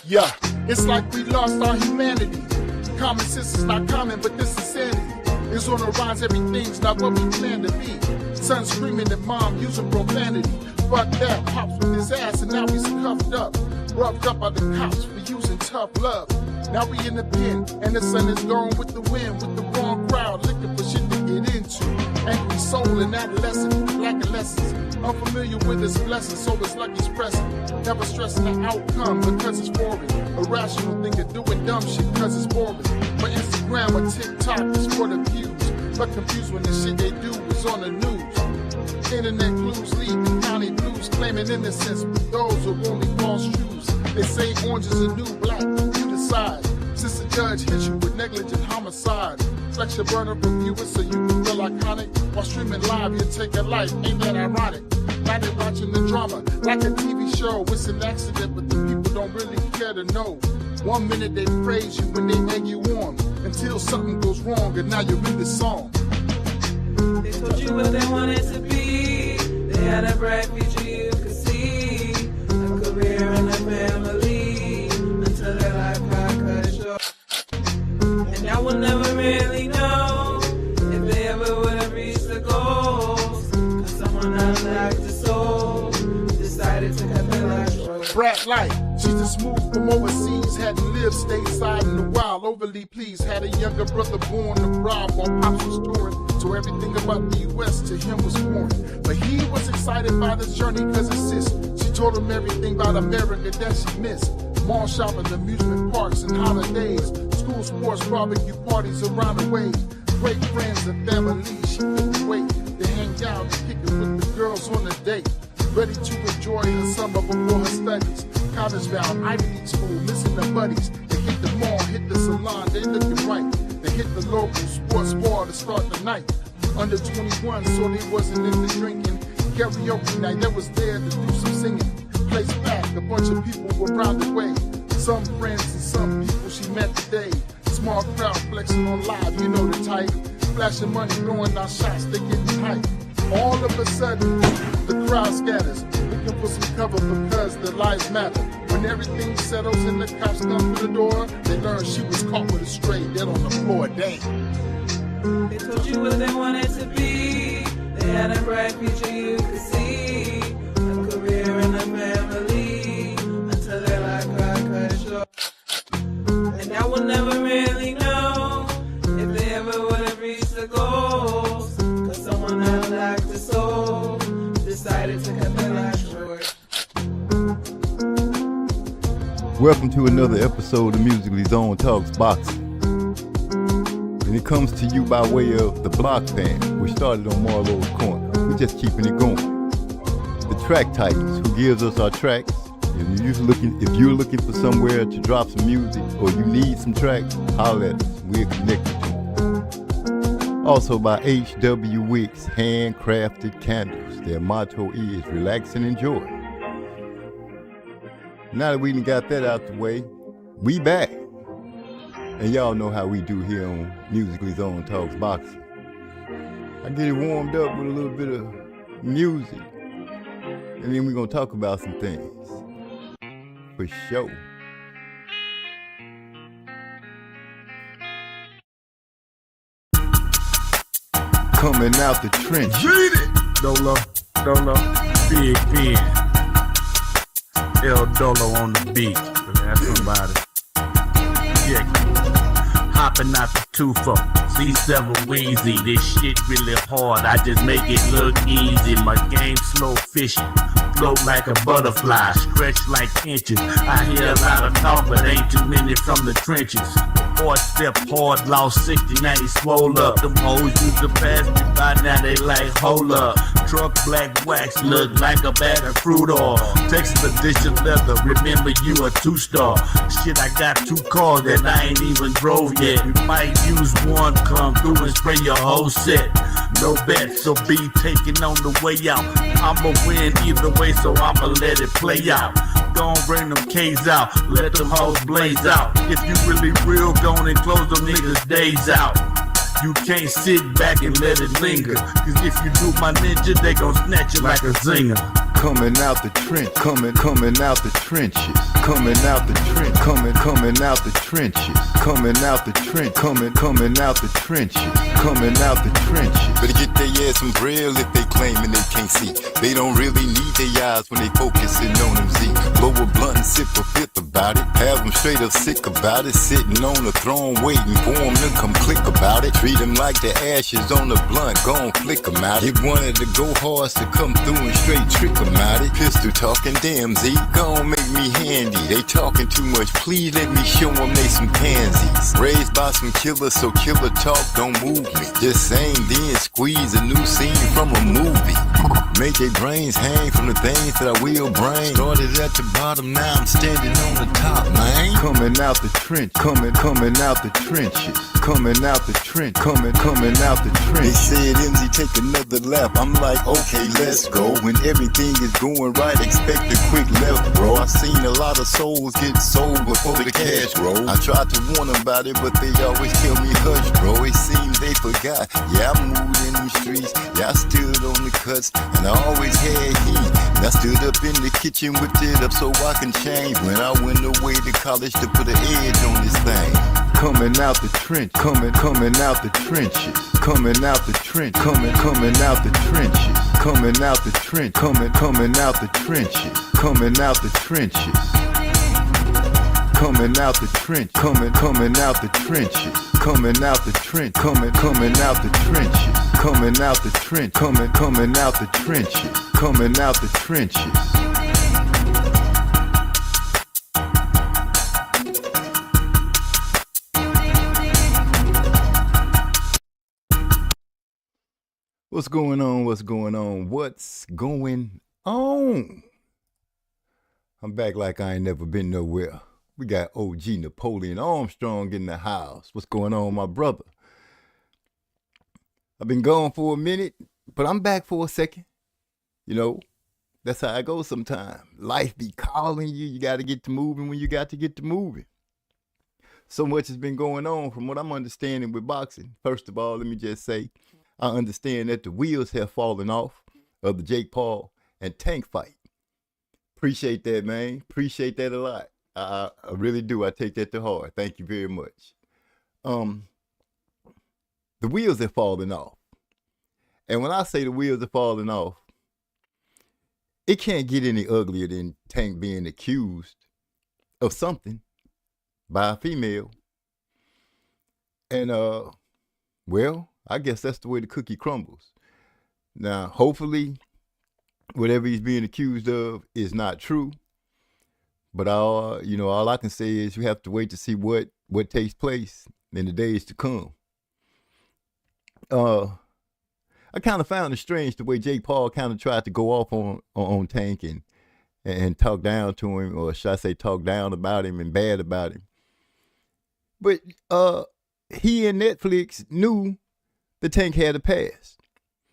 Yeah, it's like we lost our humanity. Common sense is not common, but this insanity is on the rise. Everything's not what we plan to be. Son screaming at mom using profanity. Fuck that, pops with his ass and now he's cuffed up. Roughed up by the cops for using tough love. Now we in the pen and the sun is gone with the wind. With the wrong crowd looking for shit to get into. Angry soul and adolescent, lacking lessons. Unfamiliar with his blessings, so it's like he's pressing. Never stressing the outcome because it's foreign. Irrational thinking, doing dumb shit because it's boring. But Instagram or TikTok is for the views. But confused when the shit they do is on the news. Internet clues lead the county blues, claiming innocence, but those are only false truths. They say orange is a new black, you decide. Since the judge hits you with negligent homicide, flex your burner for viewers so you can feel iconic. While streaming live, you take a life, ain't that ironic? Now they watching the drama, like a TV show. It's an accident, but the people don't really care to know. 1 minute they praise you when they egg you on, until something goes wrong and now you read the song. They told you what they wanted to be. They had a bright future you could see. A career and a family, until their life got cut short. And I will never really know if they ever would have reached the goals. Cause someone unlocked the soul, decided to cut their life short. Brat life, she just moved from overseas, hadn't lived stateside in a while, overly pleased. Had a younger brother born abroad while Pops was touring. So everything about the U.S. to him was foreign. But he was excited by this journey cause his sis, she told him everything about America that she missed. Mall shopping, amusement parks and holidays, school sports, barbecue parties around the way. Great friends and family, she couldn't wait to hang out and kick it with the girls on a date. Ready to enjoy her summer before her studies. College bound, Ivy League school, missing their buddies. They hit the mall, hit the salon, they looking right. They hit the local sports bar to start the night. Under 21, so they wasn't into drinking. Karaoke night, they was there to do some singing. Place back, a bunch of people were round the way. Some friends and some people she met today. Small crowd flexing on live, you know the type. Flashing money, throwing out shots, they getting hype. All of a sudden, the crowd scatters, looking for some cover because their lives matter. When everything settles and the cops come to the door, they learn she was caught with a stray dead on the floor. Damn. They told you what they wanted to be. They had a bright future you could see. A career and a family, until their life got cut short. And I will never really know if they ever would have reached the goals. Cause someone unlocked the soul, decided to cut their life short. Welcome to another episode of Musically Zone Talks Boxing. And it comes to you by way of the Block Band, which started on Marlowe's Corner. We're just keeping it going. The Track Titans, who gives us our tracks. If you're looking for somewhere to drop some music or you need some tracks, holler at us. We're connected to them. Also by H.W. Wicks Handcrafted Candles. Their motto is relax and enjoy. Now that we done got that out the way, we back. And y'all know how we do here on Musically Zone Talks Boxing. I get it warmed up with a little bit of music. And then we're going to talk about some things. For sure. Coming out the trench. Beat it! Dolo, Big Ben. El Dolo on the beat. That's somebody. Yeah. Hopping out the 2-4. C7 Wheezy. This shit really hard. I just make it look easy. My game slow fishing. Float like a butterfly. Stretch like inches. I hear a lot of talk, but ain't too many from the trenches. Hard step hard, lost 60, now he swole up. Them hoes used to pass me by, now they like, hold up. Truck black wax, look like a bag of fruit oil. Texas edition leather, remember you a 2-star. Shit, I got 2 cars that I ain't even drove yet. You might use one, come through and spray your whole set. No bet, so be taking on the way out. I'ma win either way, so I'ma let it play out. Gon' bring them K's out, let them hoes blaze out. If you really real, gon' and close them niggas' days out. You can't sit back and let it linger, cause if you do my ninja, they gon' snatch you like a zinger. coming out the trench, coming out the trenches, coming out the trench, coming out the trenches, coming out the trench, coming out the trenches, coming out the trenches. Better get their ass some braille if they claiming they can't see. They don't really need their eyes when they focusing on them Z. Blow a blunt and sip a fifth about it. Have them straight up sick about it. Sitting on the throne waiting for them to come click about it. Treat them like the ashes on the blunt, gon' flick them out. Get one of the go hards to come through and straight trick them out it. Pistol talking, damn Z, gon' make me handy. They talking too much, please let me show them they some pansies. Raised by some killers, so killer talk don't move me. Just saying, then squeeze a new scene from a movie. Make their brains hang from the things that I will bring. Started at the bottom, now I'm standing on the top, man. Coming out the trench, coming out the trenches, coming out the trench, coming out the trench. They said, MZ, take another lap. I'm like, okay, let's go. When everything is going right, expect a quick left, bro. I seen a lot of souls get sold before the cash roll. I tried to warn them about it, but they always tell me hush, bro. It seems they forgot. Yeah, I moved in them streets. Yeah, I stood on the cuts, and I always had heat. And I stood up in the kitchen, whipped it up so I can change. When I went away to college to put an edge on this thing. Coming out the trench, coming out the trenches, coming out the trench, coming out the trenches, coming out the trench, coming out the trenches, coming out the trenches, coming out the trench, coming out the trenches, coming out the trench, coming out the trenches, coming out the trench, coming out the trenches, coming out the trenches. What's going on? What's going on? What's going on? I'm back like I ain't never been nowhere. We got OG Napoleon Armstrong in the house. What's going on, my brother? I've been gone for a minute, but I'm back for a second. You know, that's how it goes sometimes. Life be calling you. You got to get to moving when you got to get to moving. So much has been going on from what I'm understanding with boxing. First of all, let me just say, I understand that the wheels have fallen off of the Jake Paul and Tank fight. Appreciate that, man. Appreciate that a lot. I really do. I take that to heart. Thank you very much. The wheels have fallen off. And when I say the wheels are falling off, it can't get any uglier than Tank being accused of something by a female. And, well, I guess that's the way the cookie crumbles. Now, hopefully, whatever he's being accused of is not true. But all I can say is you have to wait to see what takes place in the days to come. I kind of found it strange the way Jake Paul kind of tried to go off on Tank and talk down to him, or should I say talk down about him and bad about him. But he and Netflix knew the Tank had a pass.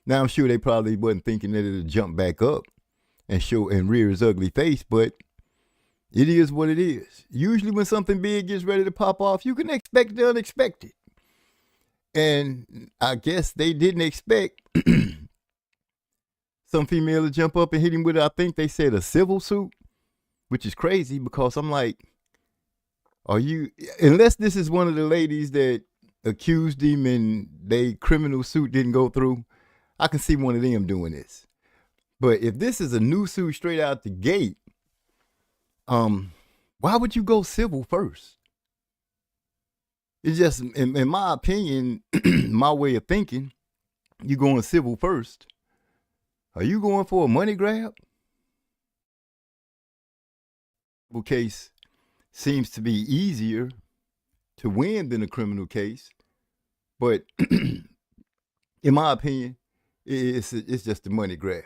Now I'm sure they probably wasn't thinking that it'd jump back up and show and rear his ugly face, but it is what it is. Usually when something big gets ready to pop off, you can expect the unexpected. And I guess they didn't expect some female to jump up and hit him with, I think they said, a civil suit, which is crazy because I'm like, unless this is one of the ladies that accused him and they criminal suit didn't go through, I can see one of them doing this. But if this is a new suit straight out the gate, why would you go civil first? It's just, in my opinion, my way of thinking, you going civil first. Are you going for a money grab? Civil case seems to be easier to win than a criminal case, but in my opinion, it's just a money grab.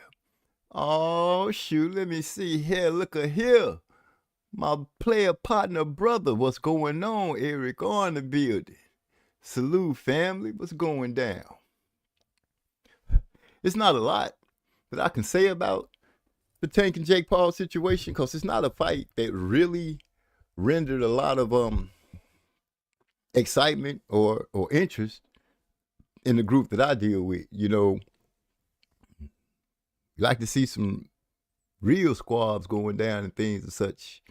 Oh shoot, let me see here. Look at here. My player partner brother, what's going on? Eric on the building. Salute family, what's going down? It's not a lot that I can say about the Tank and Jake Paul situation because it's not a fight that really rendered a lot of excitement or interest in the group that I deal with. You know, you like to see some real squabs going down and things and such.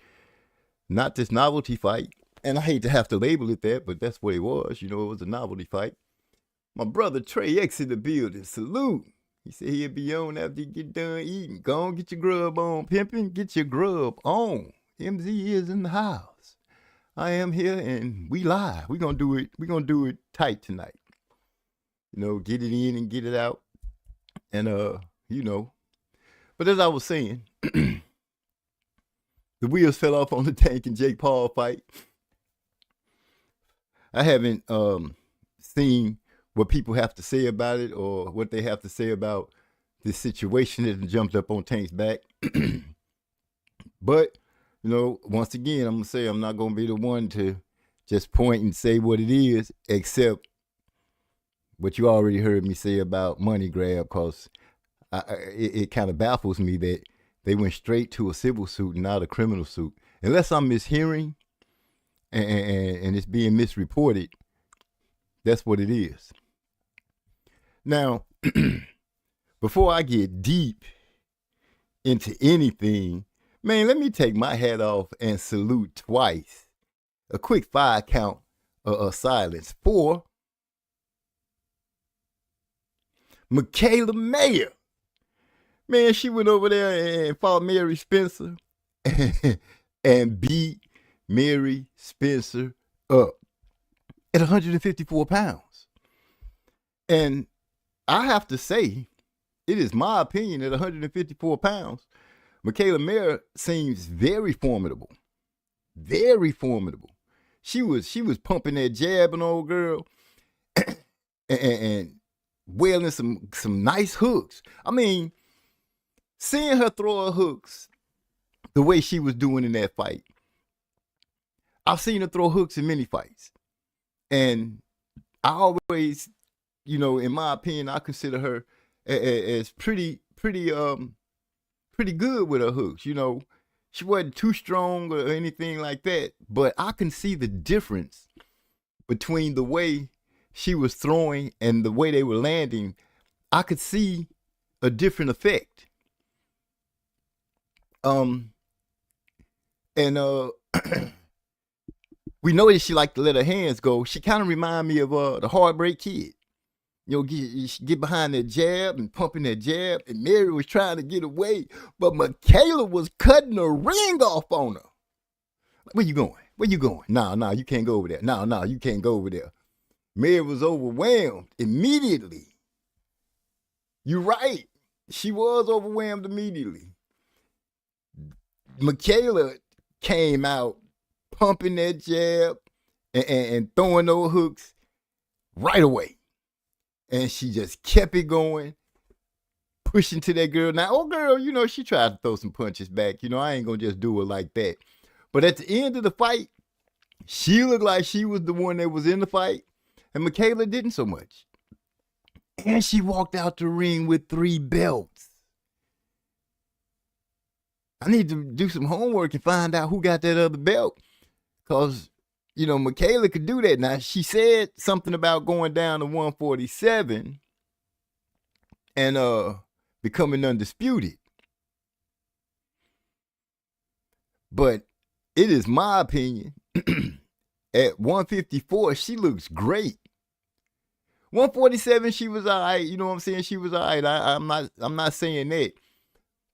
Not this novelty fight. And I hate to have to label it that, but that's what it was. You know, it was a novelty fight. My brother Trey X in the building. Salute. He said he'll be on after you get done eating. Go on, get your grub on, pimping. Get your grub on. MZ is in the house. I am here and we live. We're gonna do it tight tonight. You know, get it in and get it out. And you know. But as I was saying, the wheels fell off on the Tank and Jake Paul fight. I haven't seen what people have to say about it or what they have to say about this situation that jumped up on Tank's back. But, you know, once again, I'm going to say I'm not going to be the one to just point and say what it is, except what you already heard me say about money grab, because it kind of baffles me that they went straight to a civil suit and not a criminal suit. Unless I'm mishearing and it's being misreported, that's what it is. Now, before I get deep into anything, man, let me take my hat off and salute twice. A quick 5 count of silence for Michaela Mayer. Man, she went over there and fought Mary Spencer and beat Mary Spencer up at 154 pounds. And I have to say, it is my opinion at 154 pounds, Michaela Mayer seems very formidable. Very formidable. She was pumping that jab on old girl and wailing some nice hooks. I mean, seeing her throw her hooks the way she was doing in that fight, I've seen her throw hooks in many fights. And I always, you know, in my opinion, I consider her as pretty good with her hooks. You know, she wasn't too strong or anything like that, but I can see the difference between the way she was throwing and the way they were landing. I could see a different effect. We know that she liked to let her hands go. She kind of reminded me of the Heartbreak Kid. You know, get behind that jab and pumping that jab. And Mary was trying to get away, but Michaela was cutting the ring off on her. Where you going? Where you going? No, you can't go over there. No, you can't go over there. Mary was overwhelmed immediately. You're right. She was overwhelmed immediately. Michaela came out pumping that jab and throwing those hooks right away. And she just kept it going, pushing to that girl. Now, old girl, you know, she tried to throw some punches back. You know, I ain't going to just do it like that. But at the end of the fight, she looked like she was the one that was in the fight. And Michaela didn't so much. And she walked out the ring with 3 belts. I need to do some homework and find out who got that other belt. Because, you know, Michaela could do that. Now, she said something about going down to 147 and becoming undisputed. But it is my opinion, at 154, she looks great. 147, she was all right. You know what I'm saying? She was all right. I'm not saying that.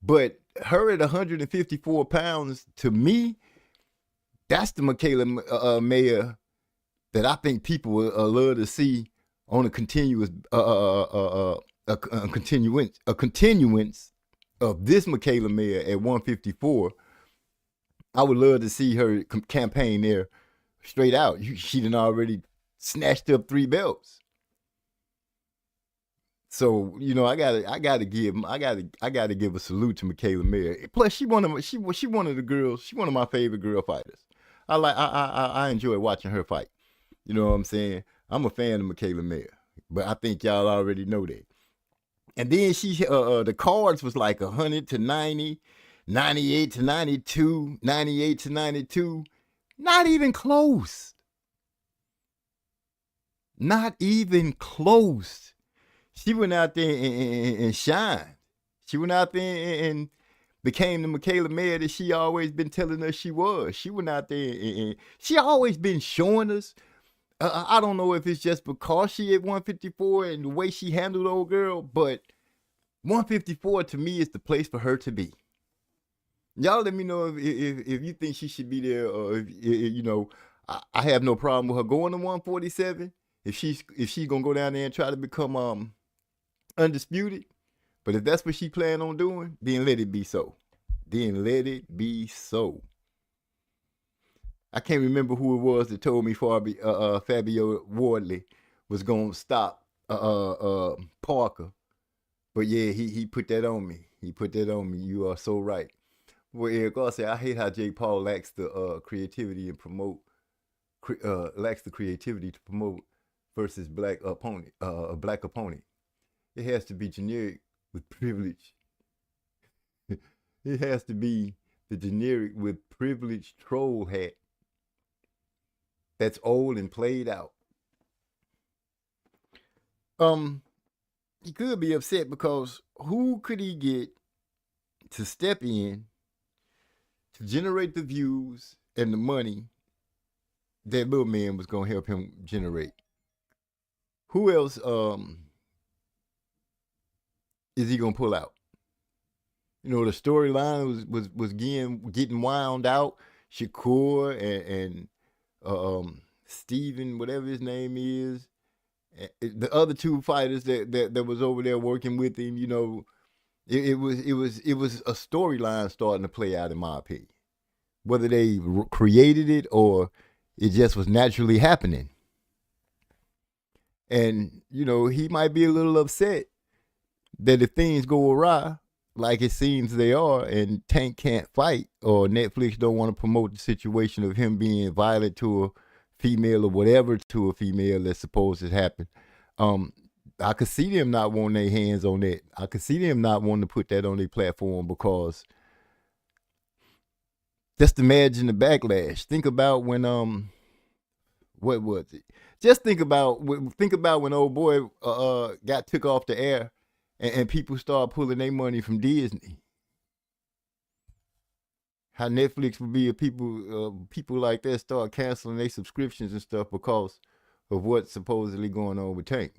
But her at 154 pounds, to me, that's the Michaela Mayer that I think people will love to see on a continuous a continuance of this Michaela Mayer at 154. I would love to see her campaign there straight out. She done already snatched up 3 belts. So, you know, I gotta give a salute to Michaela Mayer. Plus, she one of the girls. She one of my favorite girl fighters. I enjoy watching her fight. You know what I'm saying? I'm a fan of Michaela Mayer, but I think y'all already know that. And then she the cards was like 100 to 90, 98 to 92, 98 to 92. Not even close. Not even close. She went out there and shined. She went out there and became the Michaela Mayer that she always been telling us she was. She went out there and she always been showing us. I don't know if it's just because she at 154 and the way she handled the old girl, but 154 to me is the place for her to be. Y'all let me know if you think she should be there, or if you know, I have no problem with her going to 147 if she's gonna go down there and try to become undisputed. But if that's what she plan on doing, then let it be so. Then let it be so. I can't remember who it was that told me Fabio Wardley was gonna stop Parker. But yeah, he put that on me. He put that on me. You are so right. Well, Eric also said, I hate how Jake Paul lacks the creativity and promote lacks the creativity to promote versus a black opponent. It has to be generic with privilege. It has to be the generic with privileged troll hat that's old and played out. He could be upset because who could he get to step in to generate the views and the money that little man was gonna help him generate? Who else is he gonna pull out? You know, the storyline was getting wound out. Shakur and Steven, whatever his name is, the other two fighters that was over there working with him, you know, it was a storyline starting to play out, in my opinion. Whether they created it or it just was naturally happening. And, you know, he might be a little upset that if things go awry, like it seems they are, and Tank can't fight, or Netflix don't want to promote the situation of him being violent to a female or whatever to a female that's supposed to happen. I could see them not wanting their hands on that. I could see them not wanting to put that on their platform, because just imagine the backlash. Think about when what was it? Just think about when old boy got took off the air, and people start pulling their money from Disney. How Netflix would be if people like that start canceling their subscriptions and stuff because of what's supposedly going on with Tank.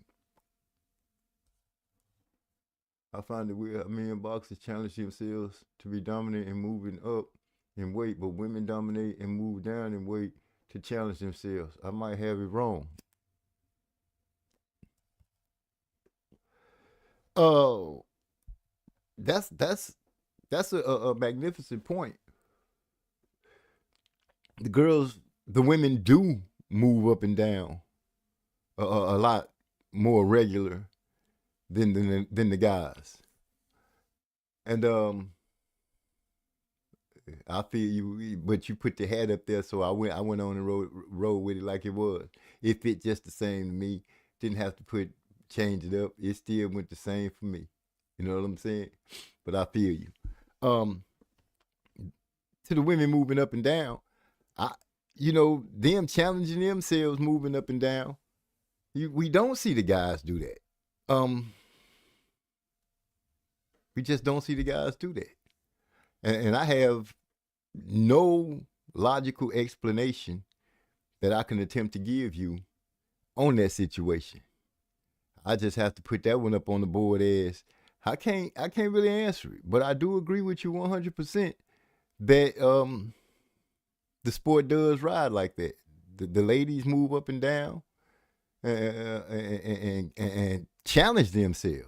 I find it weird how men boxers challenge themselves to be dominant and moving up in weight, but women dominate and move down in weight to challenge themselves. I might have it wrong. Oh, that's a magnificent point. The women do move up and down a lot more regular than the guys. And I feel you, but you put the hat up there, so I went on and rode with it like it was. It fit just the same to me. Didn't have to change it up. It still went the same for me. You know what I'm saying? But I feel you. To the women moving up and down, them challenging themselves moving up and down. We don't see the guys do that. We just don't see the guys do that. And I have no logical explanation that I can attempt to give you on that situation. I just have to put that one up on the board as I can't really answer it. But I do agree with you 100% that the sport does ride like that. The ladies move up and down and challenge themselves.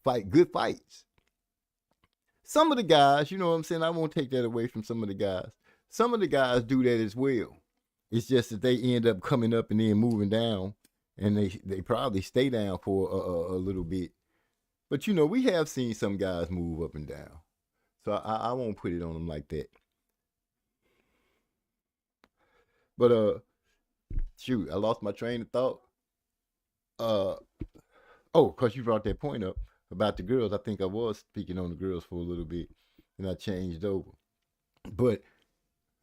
Fight good fights. Some of the guys, you know what I'm saying? I won't take that away from some of the guys. Some of the guys do that as well. It's just that they end up coming up and then moving down, and they probably stay down for a little bit. But, you know, we have seen some guys move up and down. So I won't put it on them like that. But, shoot, I lost my train of thought. Because you brought that point up about the girls. I think I was speaking on the girls for a little bit, and I changed over. But,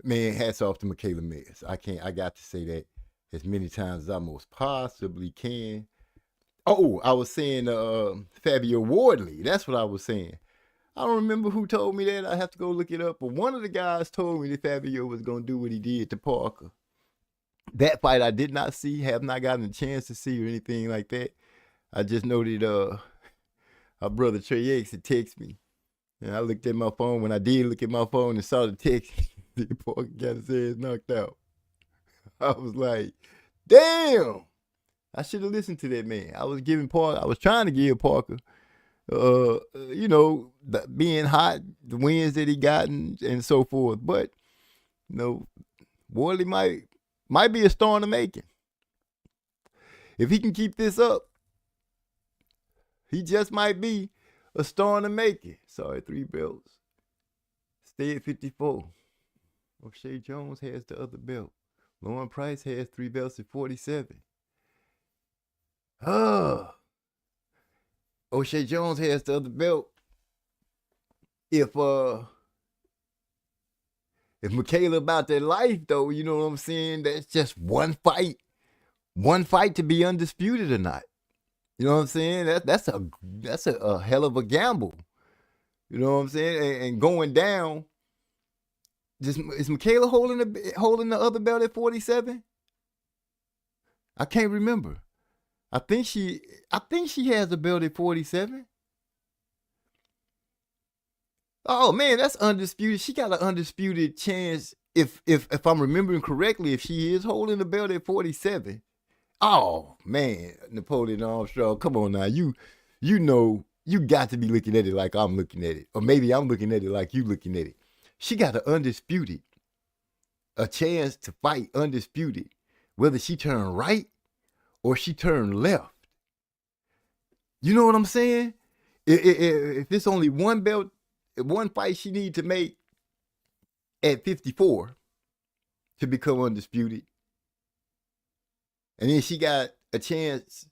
man, hats off to Michaela Mayer. I got to say that as many times as I most possibly can. Oh, I was saying Fabio Wardley. That's what I was saying. I don't remember who told me that. I have to go look it up. But one of the guys told me that Fabio was going to do what he did to Parker. That fight I did not see, have not gotten a chance to see or anything like that. I just know that our brother Trey X had texted me. And I looked at my phone. When I did look at my phone and saw the text, Parker got his ass knocked out. I was like, damn. I should have listened to that man. I was trying to give Parker, being hot, the wins that he got and so forth. But, Worley might be a star in the making. If he can keep this up, he just might be a star in the making. Sorry, 3 belts. Stay at 54. O'Shea Jones has the other belt. Lauren Price has 3 belts at 47. O'Shea Jones has the other belt. If Michaela about that life, though, you know what I'm saying? That's just one fight to be undisputed or not. You know what I'm saying? That's a hell of a gamble. You know what I'm saying? And going down, is Michaela holding the other belt at 47? I can't remember. I think she has a belt at 47. Oh man, that's undisputed. She got an undisputed chance if I'm remembering correctly, if she is holding the belt at 47. Oh man, Napoleon Armstrong, come on now. You know you got to be looking at it like I'm looking at it. Or maybe I'm looking at it like you looking at it. She got a chance to fight undisputed, whether she turn right or she turn left. You know what I'm saying? If it's only one belt, one fight she need to make at 54 to become undisputed, and then she got a chance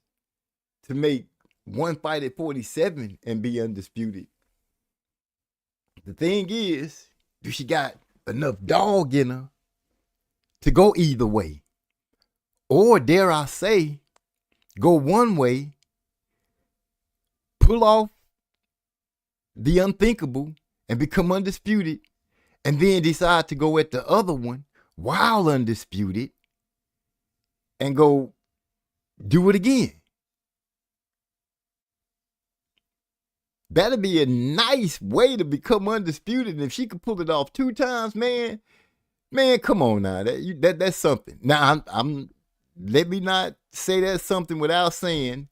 to make one fight at 47 and be undisputed. The thing is, do she got enough dog in her to go either way? Or dare I say, go one way, pull off the unthinkable and become undisputed, and then decide to go at the other one while undisputed and go do it again. That'd be a nice way to become undisputed. And if she could pull it off 2 times, man, come on now. That's something. Now, let me not say that's something without saying,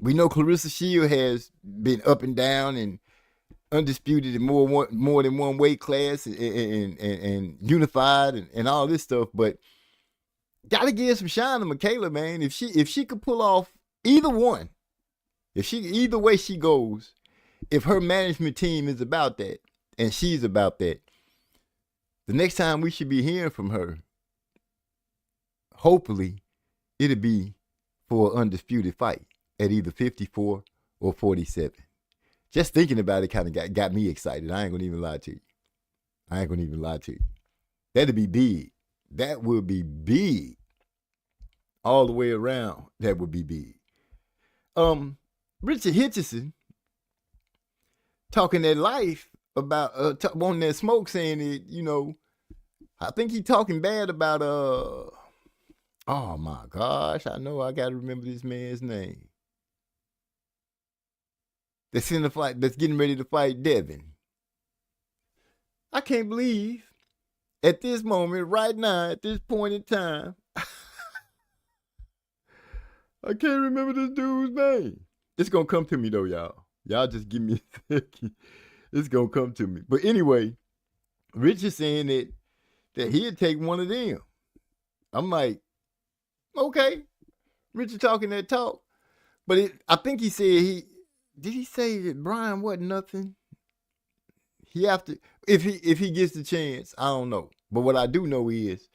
we know Clarissa Shield has been up and down and undisputed in more than one weight class and unified and all this stuff, but gotta give some shine to Michaela, man. If she could pull off either one, either way she goes, if her management team is about that and she's about that, the next time we should be hearing from her, hopefully, it'll be for an undisputed fight at either 54 or 47. Just thinking about it kind of got me excited. I ain't gonna even lie to you. That'd be big. That would be big. All the way around, that would be big. Richard Hitchison talking that life about wanting that smoke, saying that, I think he talking bad about oh my gosh, I know I gotta remember this man's name. That's in the fight, that's getting ready to fight Devin. I can't believe at this moment, right now, at this point in time, I can't remember this dude's name. It's gonna come to me though, y'all. Y'all just give me a second. It's gonna come to me. But anyway, Rich is saying that he'd take one of them. I'm like, okay. Richard talking that talk. But I think he said did he say that Brian wasn't nothing? He have to, if he gets the chance, I don't know. But what I do know is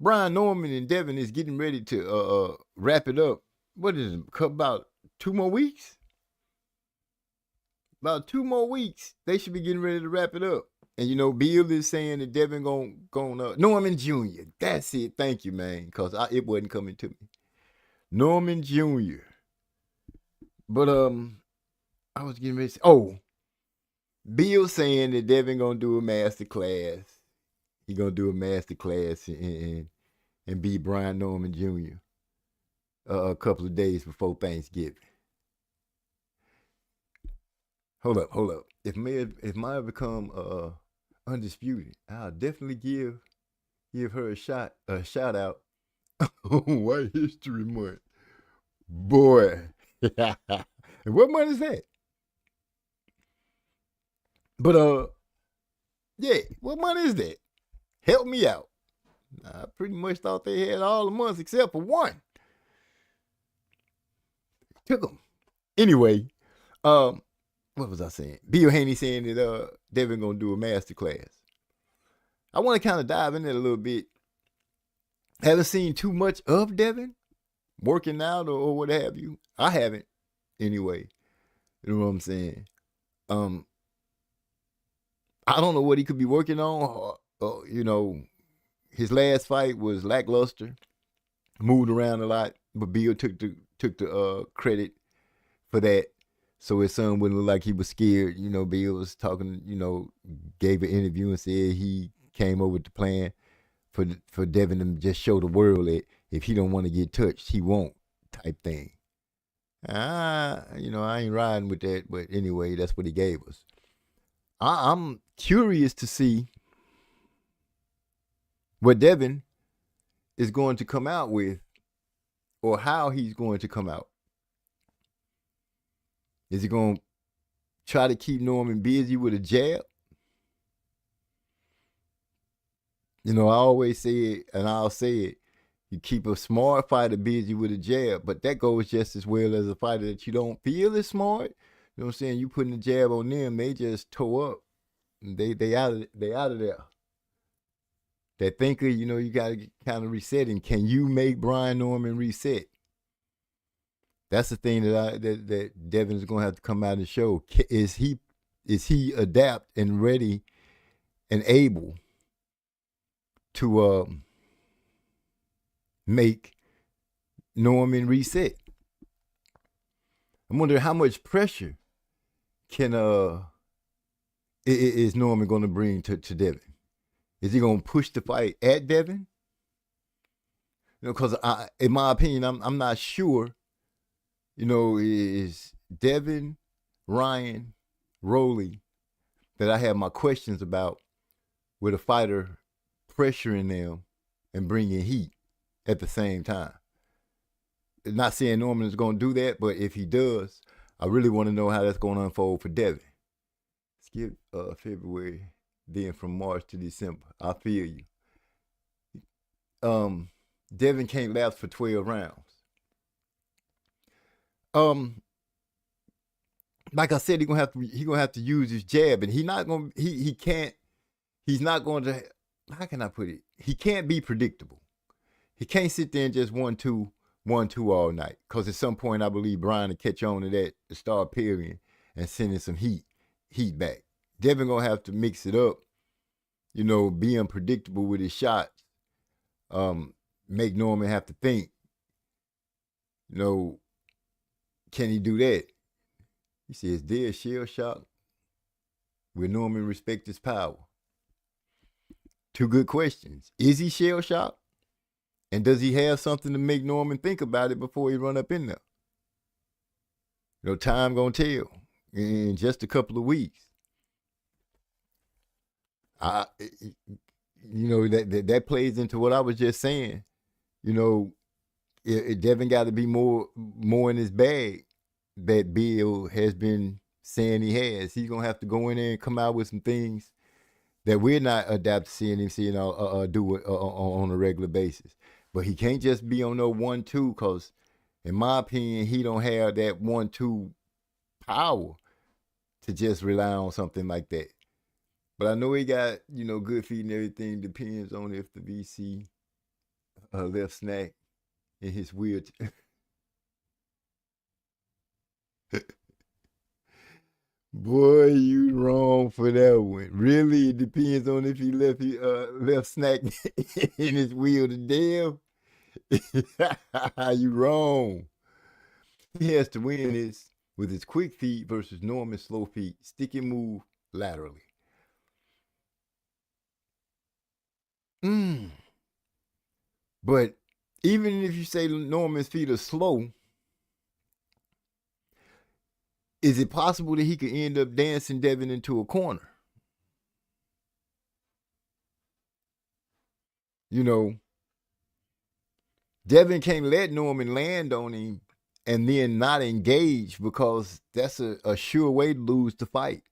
Brian Norman and Devin is getting ready to wrap it up. What is it? About 2 more weeks? About 2 more weeks, they should be getting ready to wrap it up. And Bill is saying that Devin gonna Norman Jr. That's it. Thank you, man, because it wasn't coming to me. Norman Jr. But I was getting ready to say, Bill saying that Devin gonna do a master class. He gonna do a master class and beat Brian Norman Jr. A couple of days before Thanksgiving. Hold up. If Maya become undisputed, I'll definitely give her a shout out on White History Month. Boy. And what month is that? But yeah, what month is that? Help me out. I pretty much thought they had all the months except for one. Took them. Anyway, what was I saying? Bill Haney saying that Devin gonna do a master class. I want to kind of dive in it a little bit. Haven't seen too much of Devin working out or what have you. I haven't, anyway. You know what I'm saying? I don't know what he could be working on. You know, his last fight was lackluster, moved around a lot, but Bill took the credit for that, so his son wouldn't look like he was scared. You know, Bill was talking, you know, gave an interview and said he came up with the plan for Devin to just show the world that if he don't want to get touched, he won't, type thing. You know, I ain't riding with that, but anyway, that's what he gave us. I'm curious to see what Devin is going to come out with, or how he's going to come out. Is he going to try to keep Norman busy with a jab? You know, I always say it, and I'll say it. You keep a smart fighter busy with a jab, but that goes just as well as a fighter that you don't feel is smart. You know what I'm saying? You putting a jab on them, they just toe up. They out of there. That thinker, you know, you got to kind of reset him. Can you make Brian Norman reset? That's the thing that Devin is going to have to come out and show. Is he adapt and ready and able to make Norman reset? I'm wondering how much pressure is Norman going to bring to Devin? Is he going to push the fight at Devin? You know, because in my opinion, I'm not sure. You know, is Devin, Ryan, Rowley that I have my questions about, with a fighter pressuring them and bringing heat at the same time. Not saying Norman is going to do that, but if he does, I really want to know how that's going to unfold for Devin. Skip February, then from March to December. I feel you. Devin can't last for 12 rounds. Like I said, he's gonna have to use his jab, and he's not going to, how can I put it? He can't be predictable. He can't sit there and just 1-2 all night. Because at some point, I believe Brian will catch on to that, to start parrying and sending some heat back. Devin gonna have to mix it up, you know, be unpredictable with his shots. Make Norman have to think, you know, can he do that? He says, "There's shell shock where Norman respect his power." Two good questions. Is he shell shocked? And does he have something to make Norman think about it before he run up in there? You know, time gonna tell in just a couple of weeks. You know, that plays into what I was just saying. You know, Devin got to be more in his bag that Bill has been saying he has. He's gonna have to go in there and come out with some things that we're not adapted to seeing him do it on a regular basis. But he can't just be on no 1-2, because in my opinion, he don't have that 1-2 power to just rely on something like that. But I know he got, you know, good feet and everything. Depends on if the VC left snack in his wheelchair. Boy, you wrong for that one. Really, it depends on if he left snack in his wheel to damn. You wrong. He has to win this with his quick feet versus Norman's slow feet. Stick and move laterally. But even if you say Norman's feet are slow, is it possible that he could end up dancing Devin into a corner? You know, Devin can't let Norman land on him and then not engage, because that's a sure way to lose the fight.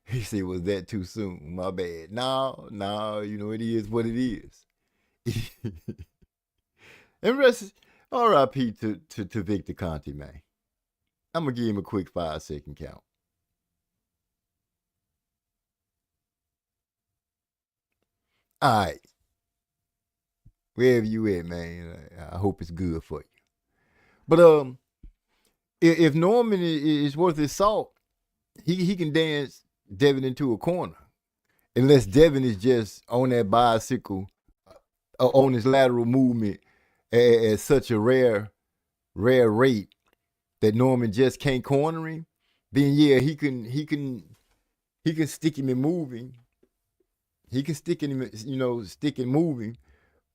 He said, was that too soon? My bad. No, it is what it is. And rest, R.I.P. to Victor Conte, man. I'm going to give him a quick 5-second count. All right. Wherever you at, man, I hope it's good for you. But if Norman is worth his salt, he can dance Devin into a corner. Unless Devin is just on that bicycle, on his lateral movement at such a rare rate that Norman just can't corner him, then yeah, he can stick him in moving. He can stick him, stick and moving,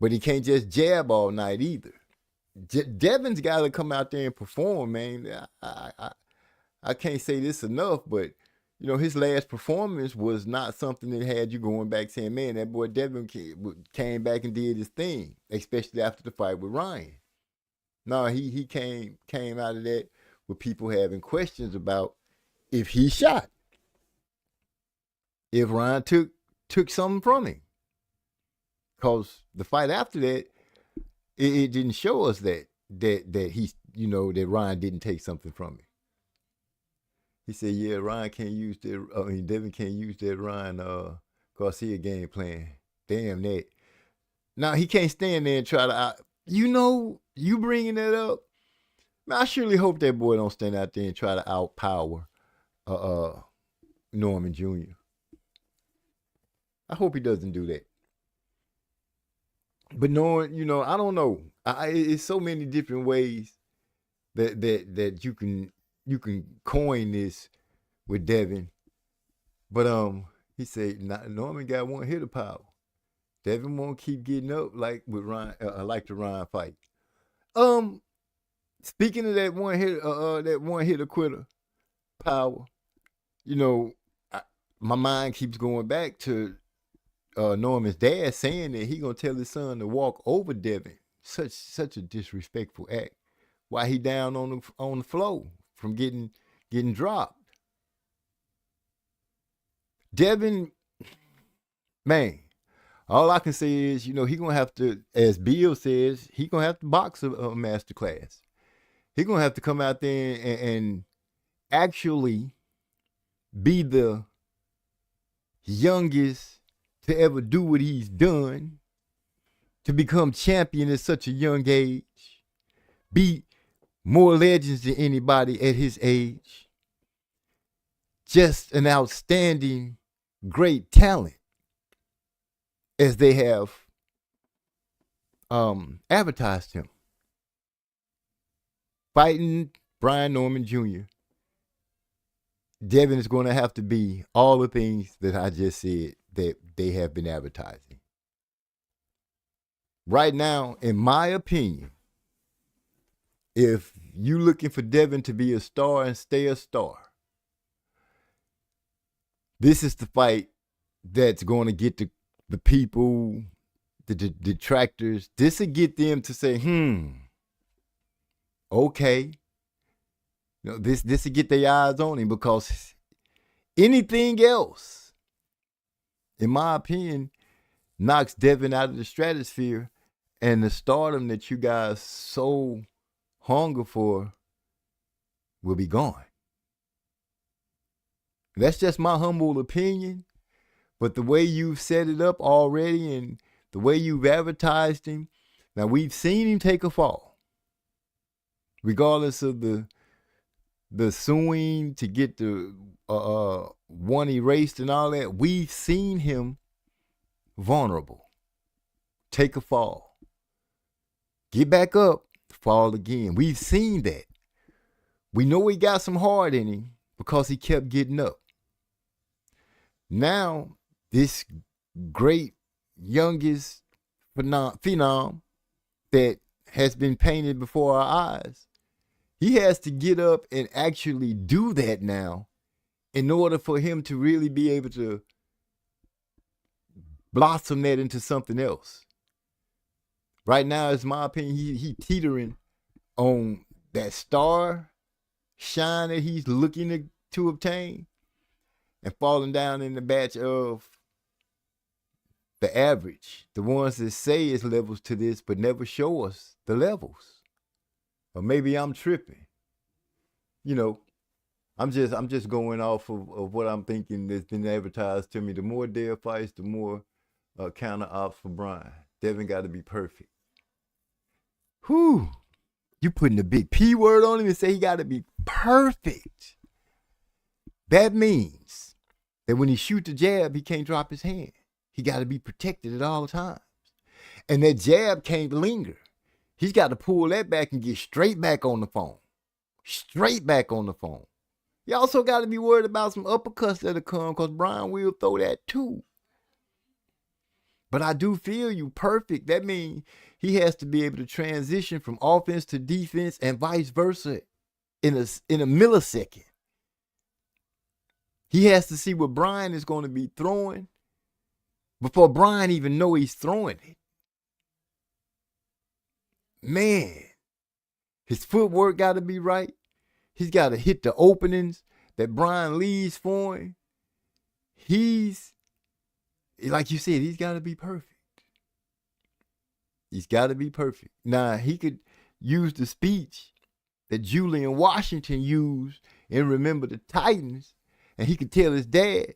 but he can't just jab all night either. Devin's got to come out there and perform, man. I can't say this enough, but his last performance was not something that had you going back saying, man, that boy Devin came back and did his thing, especially after the fight with Ryan. No, he came out of that with people having questions about if he shot, if Ryan took something from him. Because the fight after that, it didn't show us that he, that Ryan didn't take something from him. He said, yeah, Ryan can't use that. Devin can't use that Ryan Garcia game plan. Damn that. Now, he can't stand there and try to, you bringing that up. Man, I surely hope that boy don't stand out there and try to outpower Norman Jr. I hope he doesn't do that. But knowing, I don't know. It's so many different ways that you can coin this with Devin. But he said Norman got one hitter power. Devin won't keep getting up like with Ryan, like the Ryan fight. Speaking of that one hitter quitter power, my mind keeps going back to Norman's dad saying that he gonna tell his son to walk over Devin. Such a disrespectful act. Why he down on the floor from getting dropped? Devin, man, all I can say is, he gonna have to, as Bill says, he gonna have to box a master class. He gonna have to come out there and actually be the youngest to ever do what he's done, to become champion at such a young age, beat more legends than anybody at his age. Just an outstanding, great talent, as they have advertised him. Fighting Brian Norman Jr., Devin is going to have to be all the things that I just said that they have been advertising. Right now, in my opinion, if you're looking for Devin to be a star and stay a star, this is the fight that's going to get the people, the detractors. This will get them to say, okay. This will get their eyes on him, because anything else, in my opinion, knocks Devin out of the stratosphere, and the stardom that you guys so hunger for will be gone. That's just my humble opinion, but the way you've set it up already and the way you've advertised him, now we've seen him take a fall, regardless of the suing to get the one erased and all that. We've seen him vulnerable, take a fall, get back up, fall again. We've seen that. We know he got some heart in him, because he kept getting up. Now, this great youngest phenom that has been painted before our eyes, he has to get up and actually do that now in order for him to really be able to blossom that into something else. Right now, it's my opinion, he teetering on that star shine that he's looking to obtain and falling down in the batch of the average, the ones that say it's levels to this but never show us the levels. Or maybe I'm tripping. You know, I'm just going off of what I'm thinking that's been advertised to me. The more dare fights, the more counter ops for Brian. Devin got to be perfect. Whew. You putting a big P word on him and say he got to be perfect. That means that when he shoots a jab, he can't drop his hand. He got to be protected at all times. And that jab can't linger. He's got to pull that back and get straight back on the phone. Straight back on the phone. You also got to be worried about some uppercuts that'll come because Brian will throw that too. But I do feel you perfect. That means he has to be able to transition from offense to defense and vice versa in a millisecond. He has to see what Brian is going to be throwing before Brian even know he's throwing it. Man, his footwork got to be right. He's got to hit the openings that Brian leaves for him. He's, like you said, he's got to be perfect. He's got to be perfect. Now, he could use the speech that Julian Washington used in Remember the Titans, and he could tell his dad,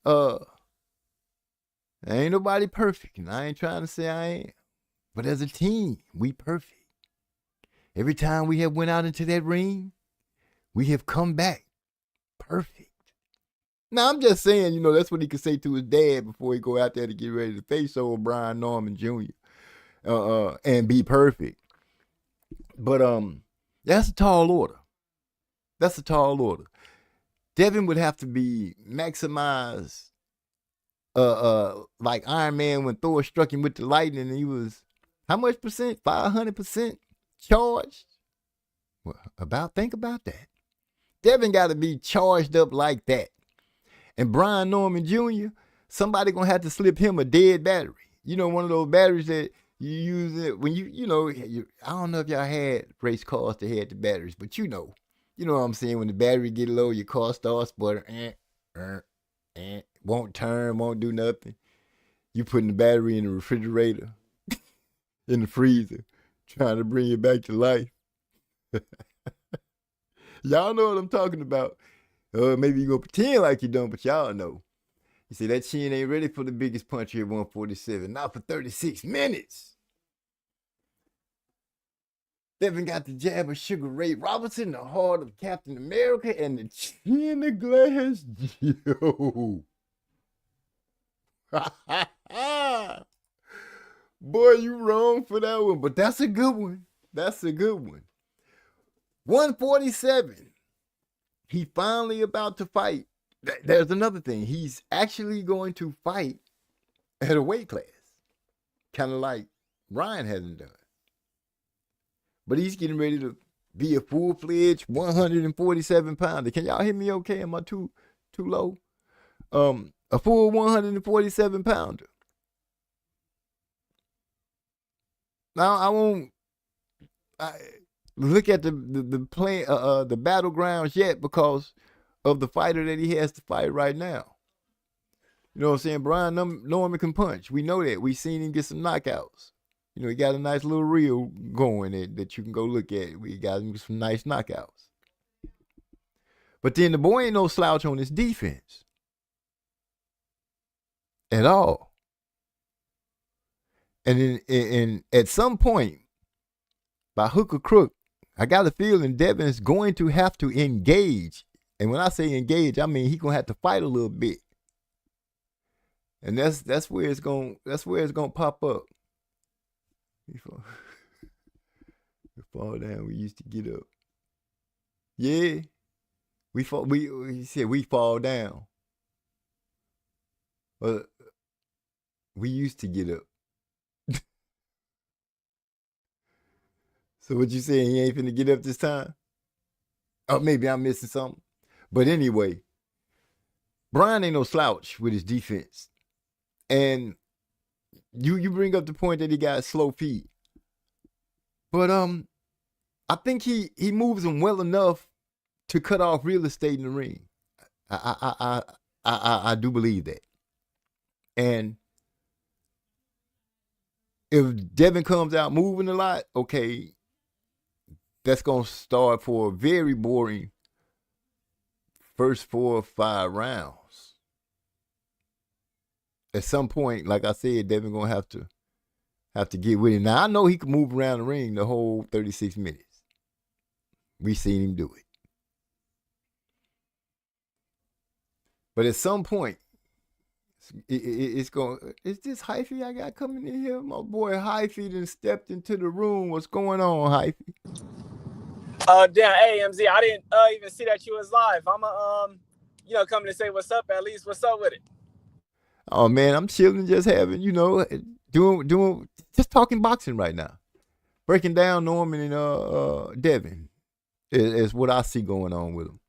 ain't nobody perfect, and I ain't trying to say I am. But as a team, we perfect. Every time we have went out into that ring, we have come back perfect. Now, I'm just saying, you know, that's what he could say to his dad before he go out there to get ready to face old Brian Norman Jr. And be perfect. But that's a tall order. That's a tall order. Devin would have to be maximized like Iron Man when Thor struck him with the lightning and he was, how much percent? 500% charged? Well, think about that. Devin got to be charged up like that. And Brian Norman Jr., somebody going to have to slip him a dead battery. You know, one of those batteries that you use it when I don't know if y'all had race cars that had the batteries, but you know what I'm saying? When the battery get low, your car starts sputtering, won't turn, won't do nothing. You putting the battery in the refrigerator, in the freezer, trying to bring it back to life. Y'all know what I'm talking about. Maybe you gonna pretend like you don't, but y'all know. You see, that chin ain't ready for the biggest punch here at 147. Not for 36 minutes. Devin got the jab of Sugar Ray Robinson, the heart of Captain America, and the chin of glass. Yo. Boy, you wrong for that one, but that's a good one. That's a good one. 147. He finally about to fight. There's another thing. He's actually going to fight at a weight class. Kind of like Ryan hasn't done. But he's getting ready to be a full-fledged 147 pounder. Can y'all hear me okay? Am I too low? A full 147 pounder. Now I won't look at the battlegrounds yet because of the fighter that he has to fight right now. You know what I'm saying? Brian Norman can punch. We know that. We've seen him get some knockouts. You know, he got a nice little reel going that you can go look at. We got him some nice knockouts. But then the boy ain't no slouch on his defense. At all. And at some point, by hook or crook, I got a feeling Devin's going to have to engage. And when I say engage, I mean he's gonna have to fight a little bit. And that's where it's gonna pop up. You fall down, we used to get up. Yeah, he said we fall down. But we used to get up. So what you saying? He ain't finna get up this time? Oh, maybe I'm missing something. But anyway, Brian ain't no slouch with his defense. And you bring up the point that he got slow feet. But I think he moves them well enough to cut off real estate in the ring. I do believe that. And if Devin comes out moving a lot, okay, that's going to start for a very boring first 4 or 5 rounds. At some point, like I said, Devin going to have to get with him. Now, I know he can move around the ring the whole 36 minutes. We seen him do it. But at some point, it's going. Is this Hyphy I got coming in here? My boy Hyphy done stepped into the room. What's going on, Hyphy? Damn, hey MZ, I didn't even see that you was live. I'm coming to say what's up. At least, what's up with it? Oh man, I'm chilling, just having, doing, just talking boxing right now, breaking down Norman and Devin is what I see going on with them.